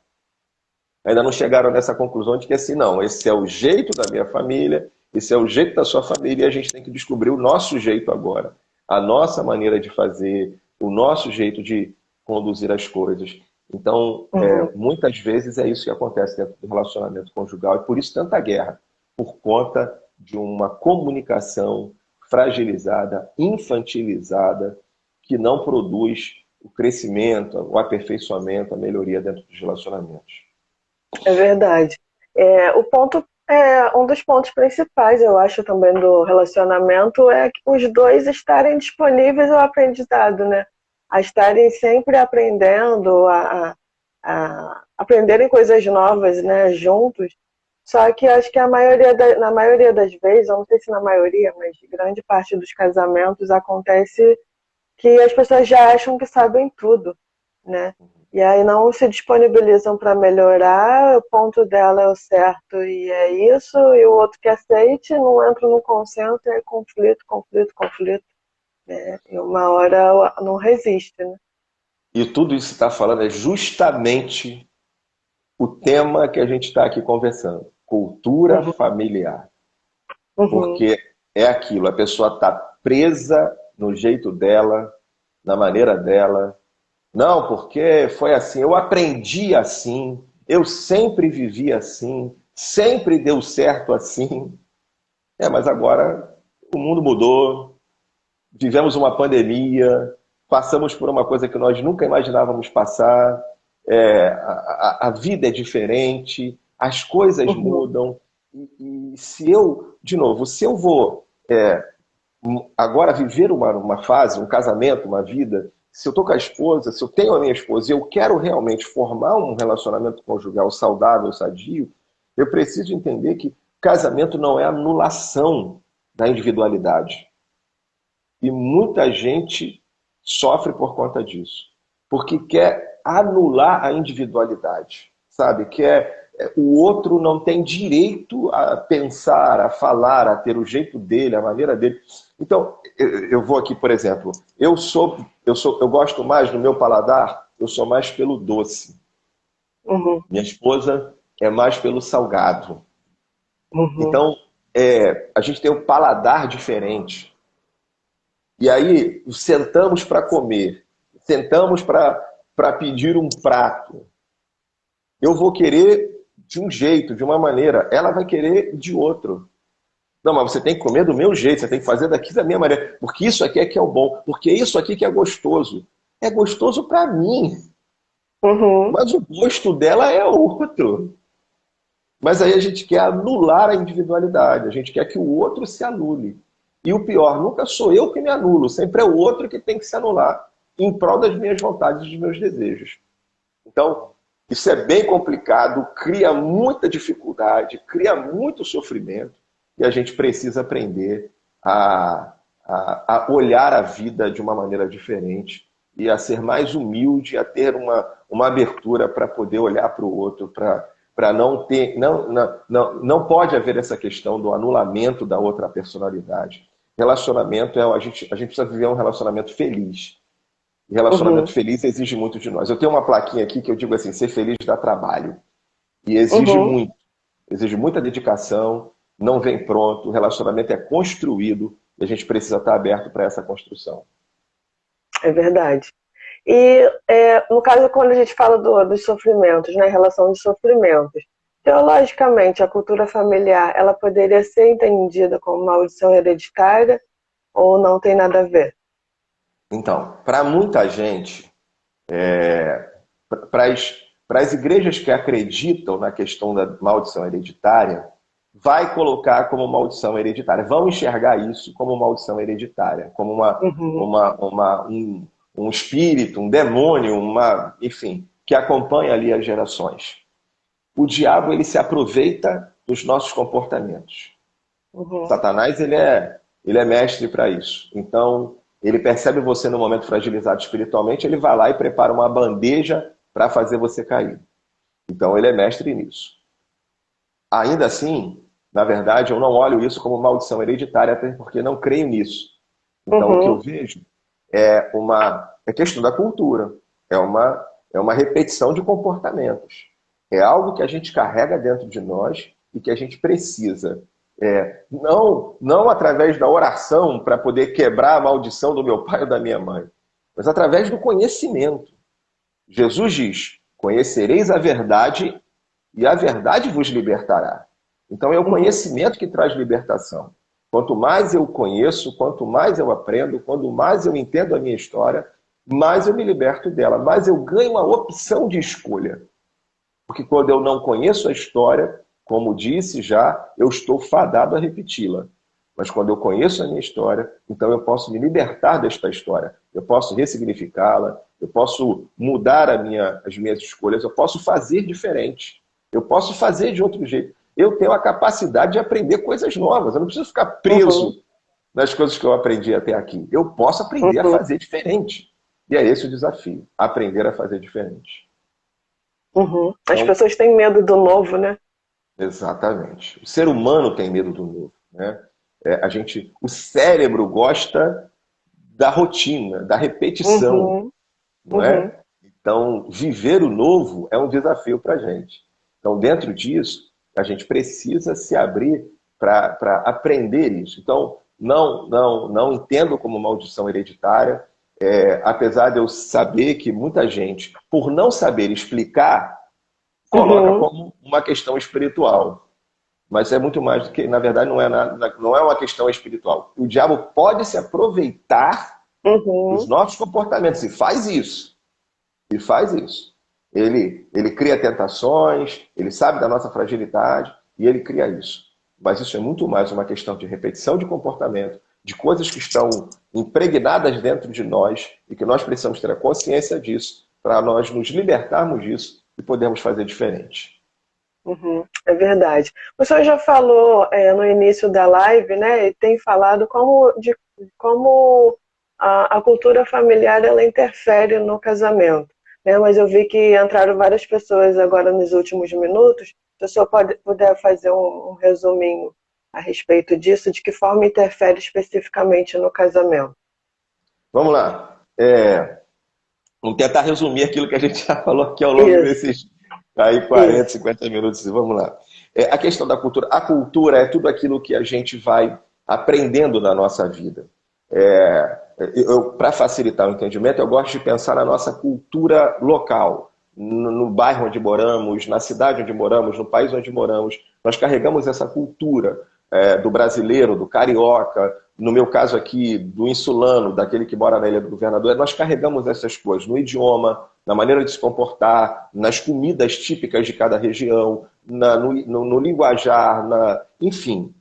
B: Ainda não chegaram nessa conclusão de que assim, não, esse é o jeito da minha família, esse é o jeito da sua família e a gente tem que descobrir o nosso jeito agora, a nossa maneira de fazer, o nosso jeito de conduzir as coisas. Então,
A: Uhum.
B: muitas vezes é isso que acontece dentro do relacionamento conjugal e por isso tanta guerra, por conta de uma comunicação fragilizada, infantilizada, que não produz o crescimento, o aperfeiçoamento, a melhoria dentro dos relacionamentos.
A: É verdade. Um dos pontos principais, eu acho, também do relacionamento é que os dois estarem disponíveis ao aprendizado, né? A estarem sempre aprendendo, a aprenderem coisas novas, né, juntos. Só que acho que na maioria das vezes, eu não sei se na maioria, mas grande parte dos casamentos acontece que as pessoas já acham que sabem tudo, né? E aí não se disponibilizam para melhorar, o ponto dela é o certo e é isso, e o outro que aceite, não entra no consenso, é conflito, conflito, conflito, né? E uma hora não resiste, né?
B: E tudo isso que você está falando é justamente o tema que a gente está aqui conversando. Cultura
A: Uhum,
B: familiar.
A: uhum,
B: Porque é aquilo, a pessoa está presa no jeito dela, na maneira dela. Não, porque foi assim, eu aprendi assim, eu sempre vivi assim, sempre deu certo assim. Mas agora o mundo mudou, vivemos uma pandemia, passamos por uma coisa que nós nunca imaginávamos passar, a vida é diferente, as coisas
A: uhum,
B: mudam, e se eu, de novo, se eu vou agora viver uma fase, um casamento, uma vida, se eu estou com a esposa, se eu tenho a minha esposa e eu quero realmente formar um relacionamento conjugal saudável, sadio, eu preciso entender que casamento não é anulação da individualidade. E muita gente sofre por conta disso. Porque quer anular a individualidade, sabe? O outro não tem direito a pensar, a falar, a ter o jeito dele, a maneira dele. Então, eu vou aqui, por exemplo, eu gosto mais no meu paladar, eu sou mais pelo doce.
A: uhum,
B: Minha esposa é mais pelo salgado.
A: uhum,
B: Então, a gente tem um paladar diferente. E aí, sentamos para comer, sentamos para pedir um prato. Eu vou querer de um jeito, de uma maneira, ela vai querer de outro. Não, mas você tem que comer do meu jeito, você tem que fazer daqui da minha maneira, porque isso aqui é que é o bom, porque isso aqui que é gostoso. É gostoso para mim,
A: uhum.
B: mas o gosto dela é outro. Mas aí a gente quer anular a individualidade, a gente quer que o outro se anule. E o pior, nunca sou eu que me anulo, sempre é o outro que tem que se anular, em prol das minhas vontades e dos meus desejos. Então, isso é bem complicado, cria muita dificuldade, cria muito sofrimento, e a gente precisa aprender a olhar a vida de uma maneira diferente e a ser mais humilde, a ter uma abertura para poder olhar para o outro, para não ter. Não pode haver essa questão do anulamento da outra personalidade. Relacionamento a gente precisa viver um relacionamento feliz. E relacionamento
A: Uhum,
B: feliz exige muito de nós. Eu tenho uma plaquinha aqui que eu digo assim: ser feliz dá trabalho. E exige
A: uhum.
B: muito. Exige muita dedicação, não vem pronto. O relacionamento é construído e a gente precisa estar aberto para essa construção.
A: É verdade. E, no caso, quando a gente fala dos sofrimentos, né, relação de sofrimentos, teologicamente, a cultura familiar, ela poderia ser entendida como maldição hereditária, ou não tem nada a ver?
B: Então, para muita gente, para as igrejas que acreditam na questão da maldição hereditária, vai colocar como maldição hereditária, vão enxergar isso como maldição hereditária, como
A: Uhum,
B: um espírito, um demônio, enfim, que acompanha ali as gerações. O diabo, ele se aproveita dos nossos comportamentos.
A: uhum,
B: Satanás, ele é mestre para isso. Então, ele percebe você no momento fragilizado espiritualmente, ele vai lá e prepara uma bandeja para fazer você cair. Então, ele é mestre nisso. Ainda assim, na verdade, eu não olho isso como maldição hereditária, até porque não creio nisso. Então, o que eu
A: uhum,
B: vejo é questão da cultura, é uma repetição de comportamentos. É algo que a gente carrega dentro de nós e que a gente precisa. Não através da oração para poder quebrar a maldição do meu pai ou da minha mãe, mas através do conhecimento. Jesus diz: conhecereis a verdade e a verdade vos libertará. Então é o
A: uhum,
B: conhecimento que traz libertação. Quanto mais eu conheço, quanto mais eu aprendo, quanto mais eu entendo a minha história, mais eu me liberto dela, mais eu ganho uma opção de escolha. Porque quando eu não conheço a história, como disse já, eu estou fadado a repeti-la. Mas quando eu conheço a minha história, então eu posso me libertar desta história. Eu posso ressignificá-la, eu posso mudar as minhas escolhas, eu posso fazer diferente. Eu posso fazer de outro jeito. Eu tenho a capacidade de aprender coisas novas. Eu não preciso ficar
A: uhum,
B: preso nas coisas que eu aprendi até aqui. Eu posso aprender a
A: uhum,
B: fazer diferente. E é esse o desafio, aprender a fazer diferente.
A: uhum. As
B: Então,
A: pessoas têm medo do novo, né?
B: exatamente. O ser humano tem medo do novo, né? O cérebro gosta da rotina, da repetição,
A: Uhum,
B: não
A: uhum,
B: é? Então, viver o novo é um desafio para a gente. Então, dentro disso, a gente precisa se abrir para aprender isso. Então, não entendo como maldição hereditária, apesar de eu saber que muita gente, por não saber explicar, coloca
A: uhum,
B: como uma questão espiritual. Mas é muito mais do que, na verdade, não é uma questão espiritual. O diabo pode se aproveitar dos
A: uhum,
B: nossos comportamentos e faz isso. E faz isso. Ele cria tentações, ele sabe da nossa fragilidade e ele cria isso. Mas isso é muito mais uma questão de repetição de comportamento, de coisas que estão impregnadas dentro de nós e que nós precisamos ter a consciência disso para nós nos libertarmos disso e podermos fazer diferente.
A: uhum. É verdade. O senhor já falou no início da live, né? E tem falado como a cultura familiar ela interfere no casamento, né? Mas eu vi que entraram várias pessoas agora nos últimos minutos. Se o senhor puder fazer um resuminho a respeito disso, de que forma interfere especificamente no casamento.
B: Vamos lá. Vamos tentar resumir aquilo que a gente já falou aqui ao longo
A: Isso,
B: desses aí 40,
A: isso.
B: 50 minutos. Vamos lá. A questão da cultura. A cultura é tudo aquilo que a gente vai aprendendo na nossa vida. Para facilitar o entendimento, eu gosto de pensar na nossa cultura local, no bairro onde moramos, na cidade onde moramos, no país onde moramos. Nós carregamos essa cultura do brasileiro, do carioca, no meu caso aqui, do insulano, daquele que mora na Ilha do Governador. Nós carregamos essas coisas no idioma, na maneira de se comportar, nas comidas típicas de cada região, no linguajar, enfim.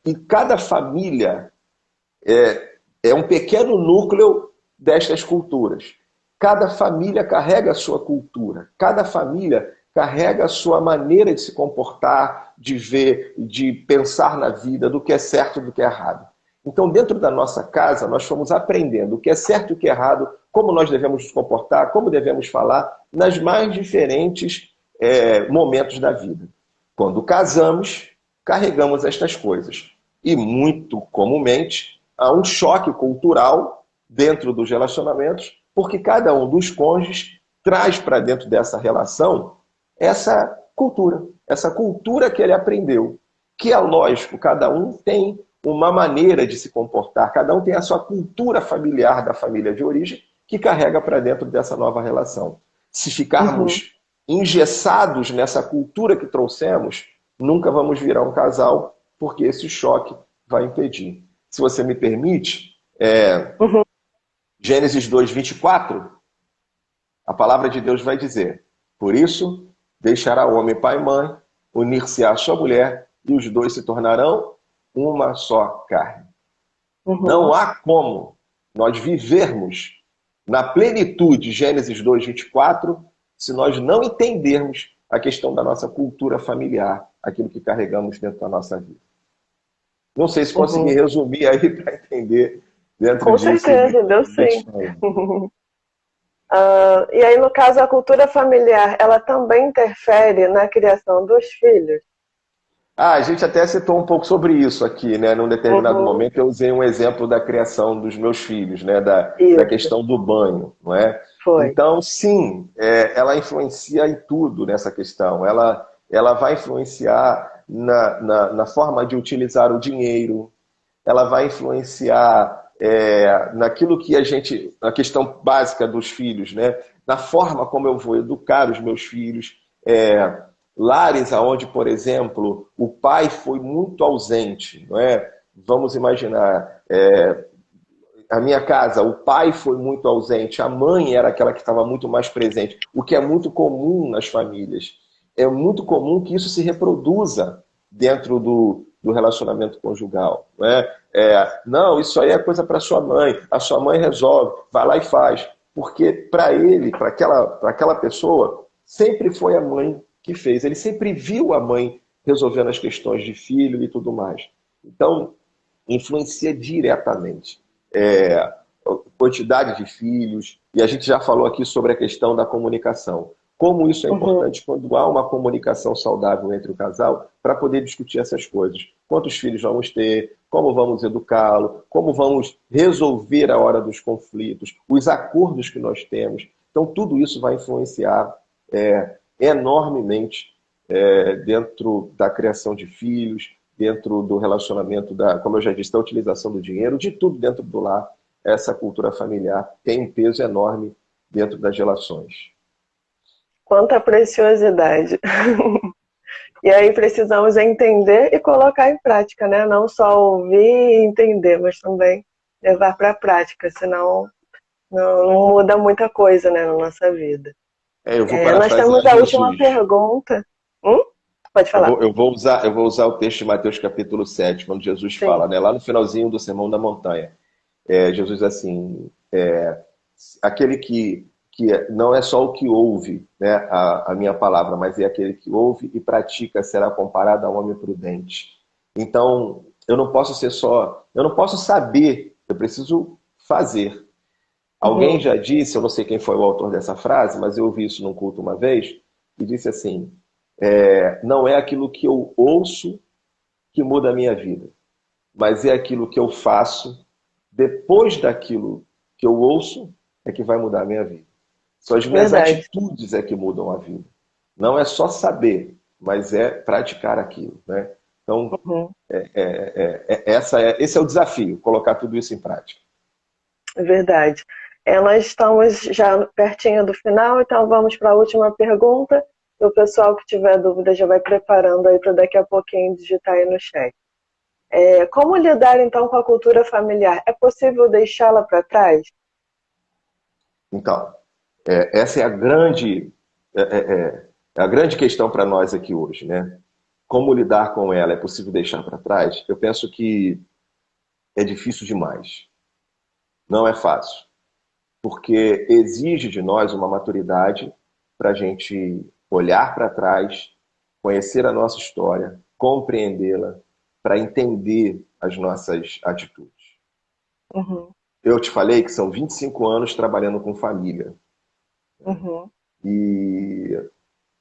B: E cada família é um pequeno núcleo destas culturas. Cada família carrega a sua cultura, cada família carrega a sua maneira de se comportar, de ver, de pensar na vida, do que é certo e do que é errado. Então, dentro da nossa casa, nós fomos aprendendo o que é certo e o que é errado, como nós devemos nos comportar, como devemos falar, nas mais diferentes momentos da vida. Quando casamos, carregamos estas coisas. E, muito comumente, há um choque cultural dentro dos relacionamentos, porque cada um dos cônjuges traz para dentro dessa relação essa cultura que ele aprendeu, que é lógico, cada um tem uma maneira de se comportar, cada um tem a sua cultura familiar da família de origem que carrega para dentro dessa nova relação. Se
A: Uhum,
B: ficarmos engessados nessa cultura que trouxemos, nunca vamos virar um casal, porque esse choque vai impedir. se você me permite,
A: Uhum.
B: Gênesis 2:24, a palavra de Deus vai dizer: por isso, deixará o homem pai e mãe, unir-se à sua mulher, e os dois se tornarão uma só carne. Não
A: Uhum.
B: há como nós vivermos na plenitude, Gênesis 2:24, se nós não entendermos a questão da nossa cultura familiar, aquilo que carregamos dentro da nossa vida. Não sei se consegui
A: Uhum.
B: resumir aí para entender dentro
A: Com
B: disso do
A: certeza, deu
B: que a gente
A: sim.
B: falou.
A: E aí, no caso, a cultura familiar, ela também interfere na criação dos filhos?
B: A gente até citou um pouco sobre isso aqui, né? Num determinado
A: Uhum.
B: momento eu usei um exemplo da criação dos meus filhos, né? Da
A: Isso,
B: questão do banho, não é?
A: foi.
B: Então, sim, ela influencia em tudo nessa questão. Ela vai influenciar na forma de utilizar o dinheiro, ela vai influenciar naquilo que na questão básica dos filhos, né? Na forma como eu vou educar os meus filhos. Lares aonde, por exemplo, o pai foi muito ausente, não é? Vamos imaginar, a minha casa, o pai foi muito ausente, a mãe era aquela que estava muito mais presente, o que é muito comum nas famílias. É muito comum que isso se reproduza dentro do relacionamento conjugal. Não, não, isso aí é coisa para sua mãe, a sua mãe resolve, vai lá e faz. Porque para ele, para aquela pessoa, sempre foi a mãe que fez. Ele sempre viu a mãe resolvendo as questões de filho e tudo mais. Então, influencia diretamente. É, quantidade de filhos, e a gente já falou aqui sobre a questão da comunicação. Como isso é
A: Uhum.
B: importante quando há uma comunicação saudável entre o casal para poder discutir essas coisas. Quantos filhos vamos ter, como vamos educá-lo, como vamos resolver a hora dos conflitos, os acordos que nós temos. Então, tudo isso vai influenciar enormemente dentro da criação de filhos, dentro do relacionamento, como eu já disse, da utilização do dinheiro, de tudo dentro do lar. Essa cultura familiar tem um peso enorme dentro das relações.
A: Quanta preciosidade. E aí precisamos entender e colocar em prática, né? Não só ouvir e entender, mas também levar para a prática, senão não muda muita coisa, né, na nossa vida.
B: Eu vou
A: Nós temos
B: parafrasear
A: a última
B: Jesus.
A: pergunta. Pode falar.
B: Eu vou usar o texto de Mateus capítulo 7, quando Jesus
A: Sim.
B: fala, né, lá no finalzinho do Sermão da Montanha. Jesus diz assim, aquele que não é só o que ouve, né, a minha palavra, mas é aquele que ouve e pratica, será comparado a um homem prudente. Então, eu não posso saber, eu preciso fazer. Alguém
A: Uhum.
B: já disse, eu não sei quem foi o autor dessa frase, mas eu ouvi isso num culto uma vez, e disse assim, não é aquilo que eu ouço que muda a minha vida, mas é aquilo que eu faço depois daquilo que eu ouço é que vai mudar a minha vida. São as minhas
A: Verdade.
B: atitudes que mudam a vida. Não é só saber, mas é praticar aquilo, né? Então,
A: Uhum.
B: esse é o desafio, colocar tudo isso em prática.
A: Verdade. Nós estamos já pertinho do final, então vamos para a última pergunta. E o pessoal que tiver dúvida já vai preparando aí para daqui a pouquinho digitar aí no chat. Como lidar então com a cultura familiar? É possível deixá-la para trás?
B: Então, essa é a grande questão para nós aqui hoje, né? Como lidar com ela? É possível deixar para trás? Eu penso que é difícil demais. Não é fácil, porque exige de nós uma maturidade para a gente olhar para trás, conhecer a nossa história, compreendê-la, para entender as nossas atitudes.
A: Uhum.
B: Eu te falei que são 25 anos trabalhando com família.
A: Uhum.
B: E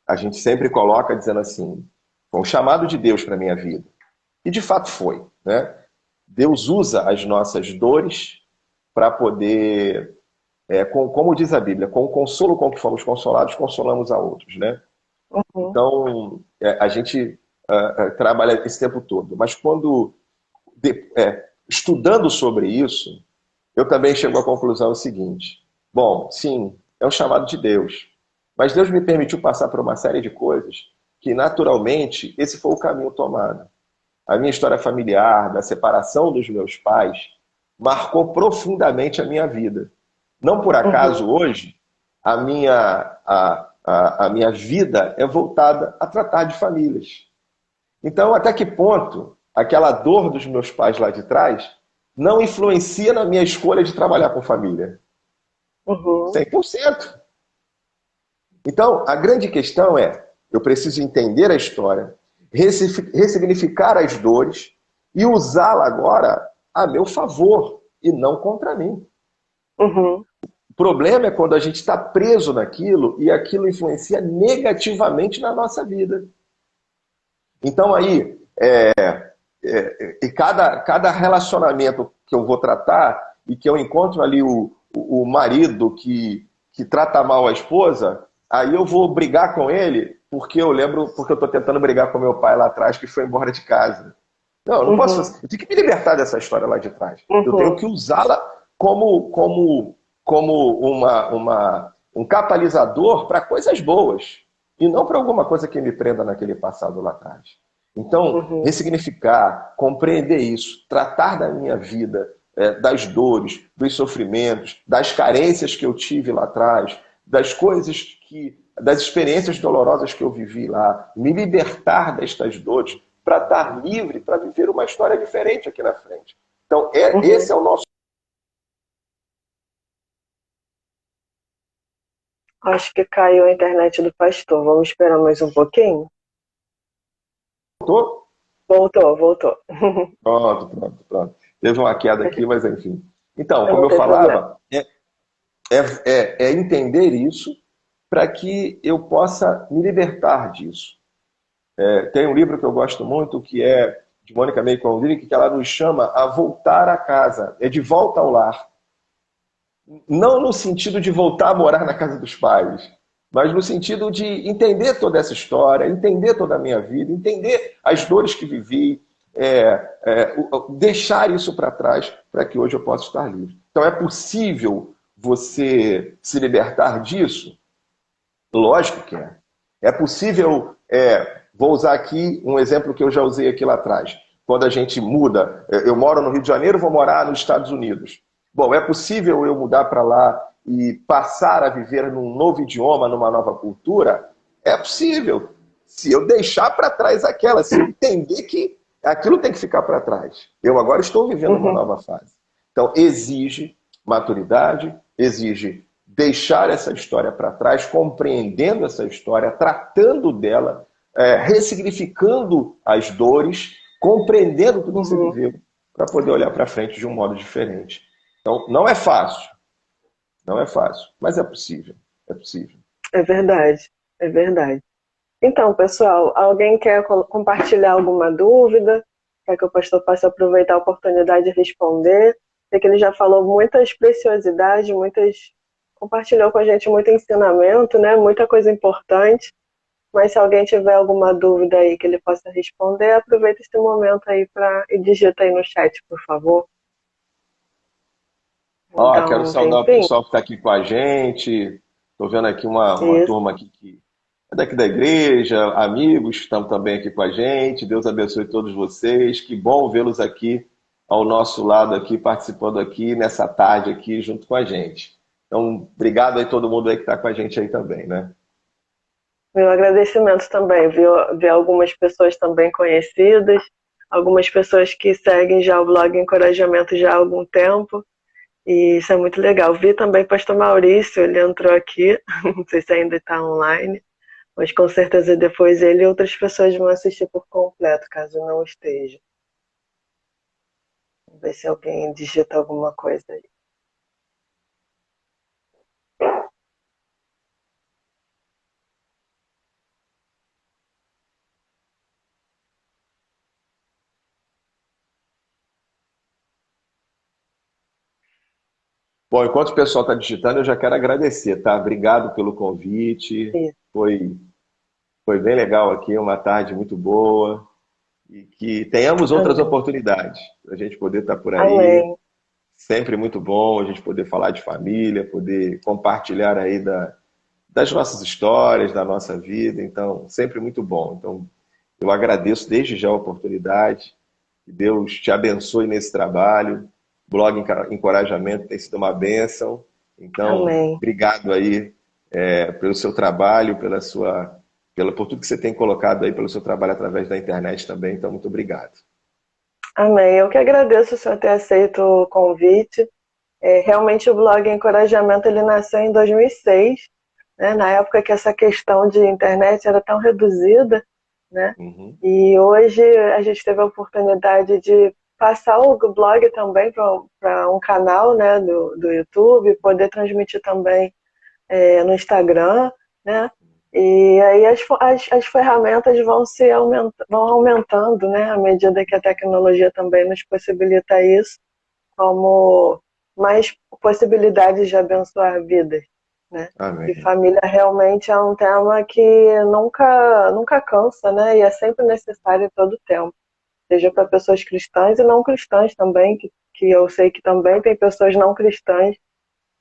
B: a gente sempre coloca dizendo assim, foi um chamado de Deus para a minha vida. E de fato foi, né? Deus usa as nossas dores para poder, como diz a Bíblia, com o consolo com que fomos consolados, consolamos a outros, né?
A: Uhum.
B: Então, a gente trabalha esse tempo todo. Mas estudando sobre isso, eu também chego à conclusão seguinte. Bom, sim, é um chamado de Deus. Mas Deus me permitiu passar por uma série de coisas que, naturalmente, esse foi o caminho tomado. a minha história familiar, da separação dos meus pais, marcou profundamente a minha vida. Não por acaso,
A: Uhum.
B: hoje, a minha vida é voltada a tratar de famílias. Então, até que ponto aquela dor dos meus pais lá de trás não influencia na minha escolha de trabalhar com família?
A: Uhum.
B: 100%. Então, a grande questão é, eu preciso entender a história, ressignificar as dores e usá-la agora a meu favor e não contra mim.
A: Uhum.
B: O problema é quando a gente está preso naquilo e aquilo influencia negativamente na nossa vida. Então aí, cada relacionamento que eu vou tratar e que eu encontro ali o marido que trata mal a esposa, aí eu vou brigar com ele porque eu lembro, porque eu estou tentando brigar com meu pai lá atrás que foi embora de casa. Não, eu não posso
A: Uhum.
B: fazer. Eu tenho que me libertar dessa história lá de trás. Eu tenho
A: Uhum.
B: que usá-la como um catalisador para coisas boas e não para alguma coisa que me prenda naquele passado lá atrás. Então,
A: Uhum.
B: ressignificar, compreender isso, tratar da minha vida, das dores, dos sofrimentos, das carências que eu tive lá atrás, das experiências dolorosas que eu vivi lá, me libertar destas dores para estar livre, para viver uma história diferente aqui na frente. Então, esse
A: Uhum.
B: é o nosso.
A: Acho que caiu a internet do pastor. Vamos esperar mais um pouquinho? Voltou, voltou.
B: Pronto, pronto, pronto. Teve uma queda aqui, mas enfim. Então, como
A: Não
B: eu
A: tem problema.
B: falava, é entender isso para que eu possa me libertar disso. Tem um livro que eu gosto muito, que é de Mônica May Conville, que ela nos chama a voltar a casa, é de volta ao lar. Não no sentido de voltar a morar na casa dos pais, mas no sentido de entender toda essa história, entender toda a minha vida, entender as dores que vivi, deixar isso para trás para que hoje eu possa estar livre. Então é possível você se libertar disso? Lógico que é. É possível, vou usar aqui um exemplo que eu já usei aqui lá atrás. Quando a gente muda, eu moro no Rio de Janeiro, vou morar nos Estados Unidos. Bom, é possível eu mudar para lá e passar a viver num novo idioma, numa nova cultura? É possível. Se eu deixar para trás aquela, se eu entender que aquilo tem que ficar para trás. Eu agora estou vivendo uma
A: Uhum.
B: nova fase. Então, exige maturidade, exige deixar essa história para trás, compreendendo essa história, tratando dela, ressignificando as dores, compreendendo tudo que você
A: Uhum.
B: viveu, para poder olhar para frente de um modo diferente. Então, não é fácil, não é fácil, mas é possível, é possível.
A: É verdade, é verdade. Então, pessoal, alguém quer compartilhar alguma dúvida? Quer que o pastor possa aproveitar a oportunidade de responder? Sei que ele já falou muitas preciosidades, compartilhou com a gente muito ensinamento, né? Muita coisa importante. Mas se alguém tiver alguma dúvida aí que ele possa responder, aproveita esse momento aí e digita aí no chat, por favor. Vou
B: Ó,
A: dar
B: quero
A: um
B: saudar o
A: tempinho.
B: pessoal que está aqui com a gente. Estou vendo aqui uma
A: Isso.
B: turma aqui que é daqui da igreja, amigos que estão também aqui com a gente. Deus abençoe todos vocês. Que bom vê-los aqui ao nosso lado aqui, participando aqui nessa tarde aqui junto com a gente. Então, obrigado aí todo mundo aí que está com a gente aí também, né?
A: Meu agradecimento também, ver algumas pessoas também conhecidas, algumas pessoas que seguem já o blog Encorajamento já há algum tempo, e isso é muito legal. Vi também o pastor Maurício, ele entrou aqui, não sei se ainda está online, mas com certeza depois ele e outras pessoas vão assistir por completo, caso não esteja. Vamos ver se alguém digita alguma coisa aí.
B: Bom, enquanto o pessoal está digitando, eu já quero agradecer, tá? Obrigado pelo convite.
A: Isso.
B: Foi, foi bem legal aqui, uma tarde muito boa. E que tenhamos outras
A: Amém.
B: oportunidades para a gente poder estar por aí.
A: Amém.
B: Sempre muito bom a gente poder falar de família, poder compartilhar aí das nossas histórias, da nossa vida. Então, sempre muito bom. Então, eu agradeço desde já a oportunidade Que Deus te abençoe nesse trabalho. Blog Encorajamento tem sido uma bênção. Então,
A: Amém.
B: obrigado aí pelo seu trabalho, por tudo que você tem colocado aí, pelo seu trabalho através da internet também. Então, muito obrigado.
A: Amém. Eu que agradeço o senhor ter aceito o convite. Realmente o blog Encorajamento ele nasceu em 2006, né, na época que essa questão de internet era tão reduzida, né?
B: Uhum.
A: E hoje a gente teve a oportunidade de passar o blog também para um canal, né, do YouTube, poder transmitir também no Instagram, né? E aí as ferramentas vão aumentando, né, à medida que a tecnologia também nos possibilita isso, como mais possibilidades de abençoar vidas, né? E
B: Amém.
A: família realmente é um tema que nunca cansa, né? E é sempre necessário em todo tempo, seja para pessoas cristãs e não cristãs também, que eu sei que também tem pessoas não cristãs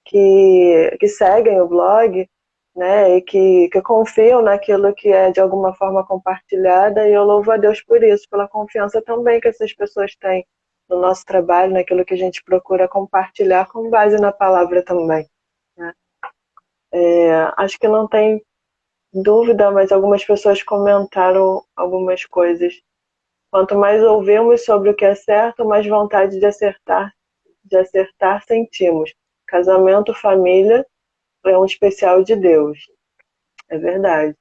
A: que seguem o blog, né? E que confiam naquilo que é de alguma forma compartilhada, e eu louvo a Deus por isso, pela confiança também que essas pessoas têm no nosso trabalho, naquilo que a gente procura compartilhar com base na palavra também, né? Acho que não tem dúvida, mas algumas pessoas comentaram algumas coisas. Quanto mais ouvimos sobre o que é certo, mais vontade de acertar sentimos. Casamento, família é um especial de Deus. É verdade.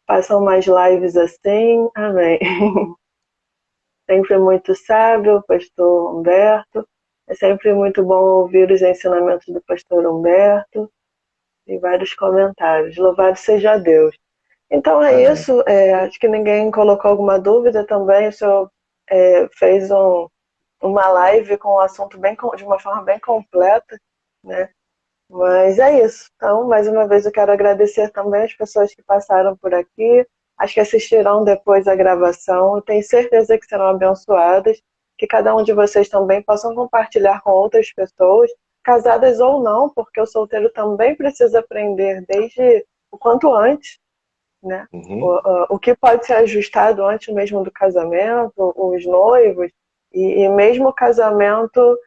A: Façam mais lives assim. Amém. Sempre muito sábio, pastor Humberto. É sempre muito bom ouvir os ensinamentos do pastor Humberto e vários comentários. Louvado seja Deus. Então é
B: Amém.
A: isso. Acho que ninguém colocou alguma dúvida também. O senhor fez uma live com o assunto de uma forma bem completa, né? Mas é isso. Então, mais uma vez, eu quero agradecer também as pessoas que passaram por aqui, as que assistirão depois a gravação. Eu tenho certeza que serão abençoadas, que cada um de vocês também possam compartilhar com outras pessoas, casadas ou não, porque o solteiro também precisa aprender desde o quanto antes, né?
B: Uhum.
A: O que pode ser ajustado antes mesmo do casamento, os noivos, e mesmo o casamento,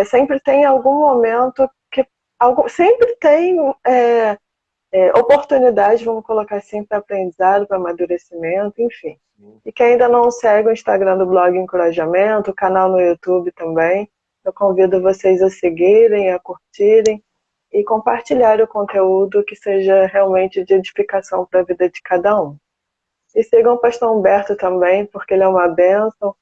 A: sempre tem algum momento que sempre tem oportunidade, vamos colocar assim, para aprendizado, para amadurecimento, enfim. E quem ainda não segue o Instagram do blog Encorajamento, o canal no YouTube também, eu convido vocês a seguirem, a curtirem e compartilhar o conteúdo que seja realmente de edificação para a vida de cada um. E sigam o pastor Humberto também, porque ele é uma bênção.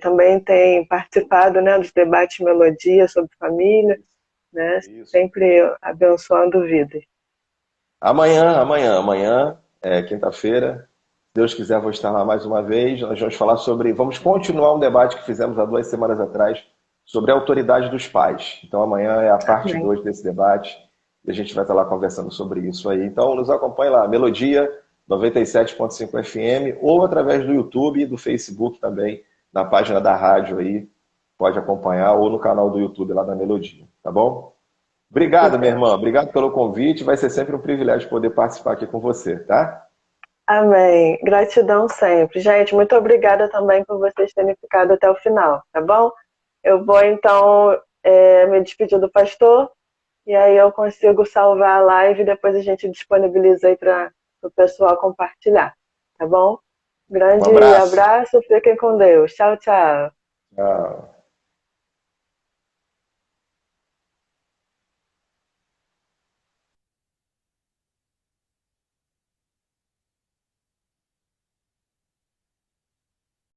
A: Também tem participado, né, dos debates Melodia sobre família, né,
B: Isso.
A: sempre abençoando vidas.
B: Amanhã, quinta-feira, se Deus quiser, vou estar lá mais uma vez. Nós vamos falar vamos continuar um debate que fizemos há 2 semanas atrás sobre a autoridade dos pais. Então amanhã é a parte
A: Amém.
B: 2 desse debate e a gente vai estar lá conversando sobre isso aí. Então nos acompanhe lá, Melodia 97.5 FM ou através do YouTube e do Facebook também, na página da rádio aí, pode acompanhar ou no canal do YouTube lá da Melodia, tá bom?
A: Que
B: Obrigado, minha irmã.
A: benção.
B: Obrigado pelo convite. Vai ser sempre um privilégio poder participar aqui com você, tá?
A: Amém. Gratidão sempre. Gente, muito obrigada também por vocês terem ficado até o final, tá bom? Eu vou então me despedir do pastor e aí eu consigo salvar a live e depois a gente disponibiliza aí para o pessoal compartilhar, tá bom?
B: Um
A: Grande
B: abraço.
A: abraço, fiquem com Deus. Tchau, tchau.
B: Tchau.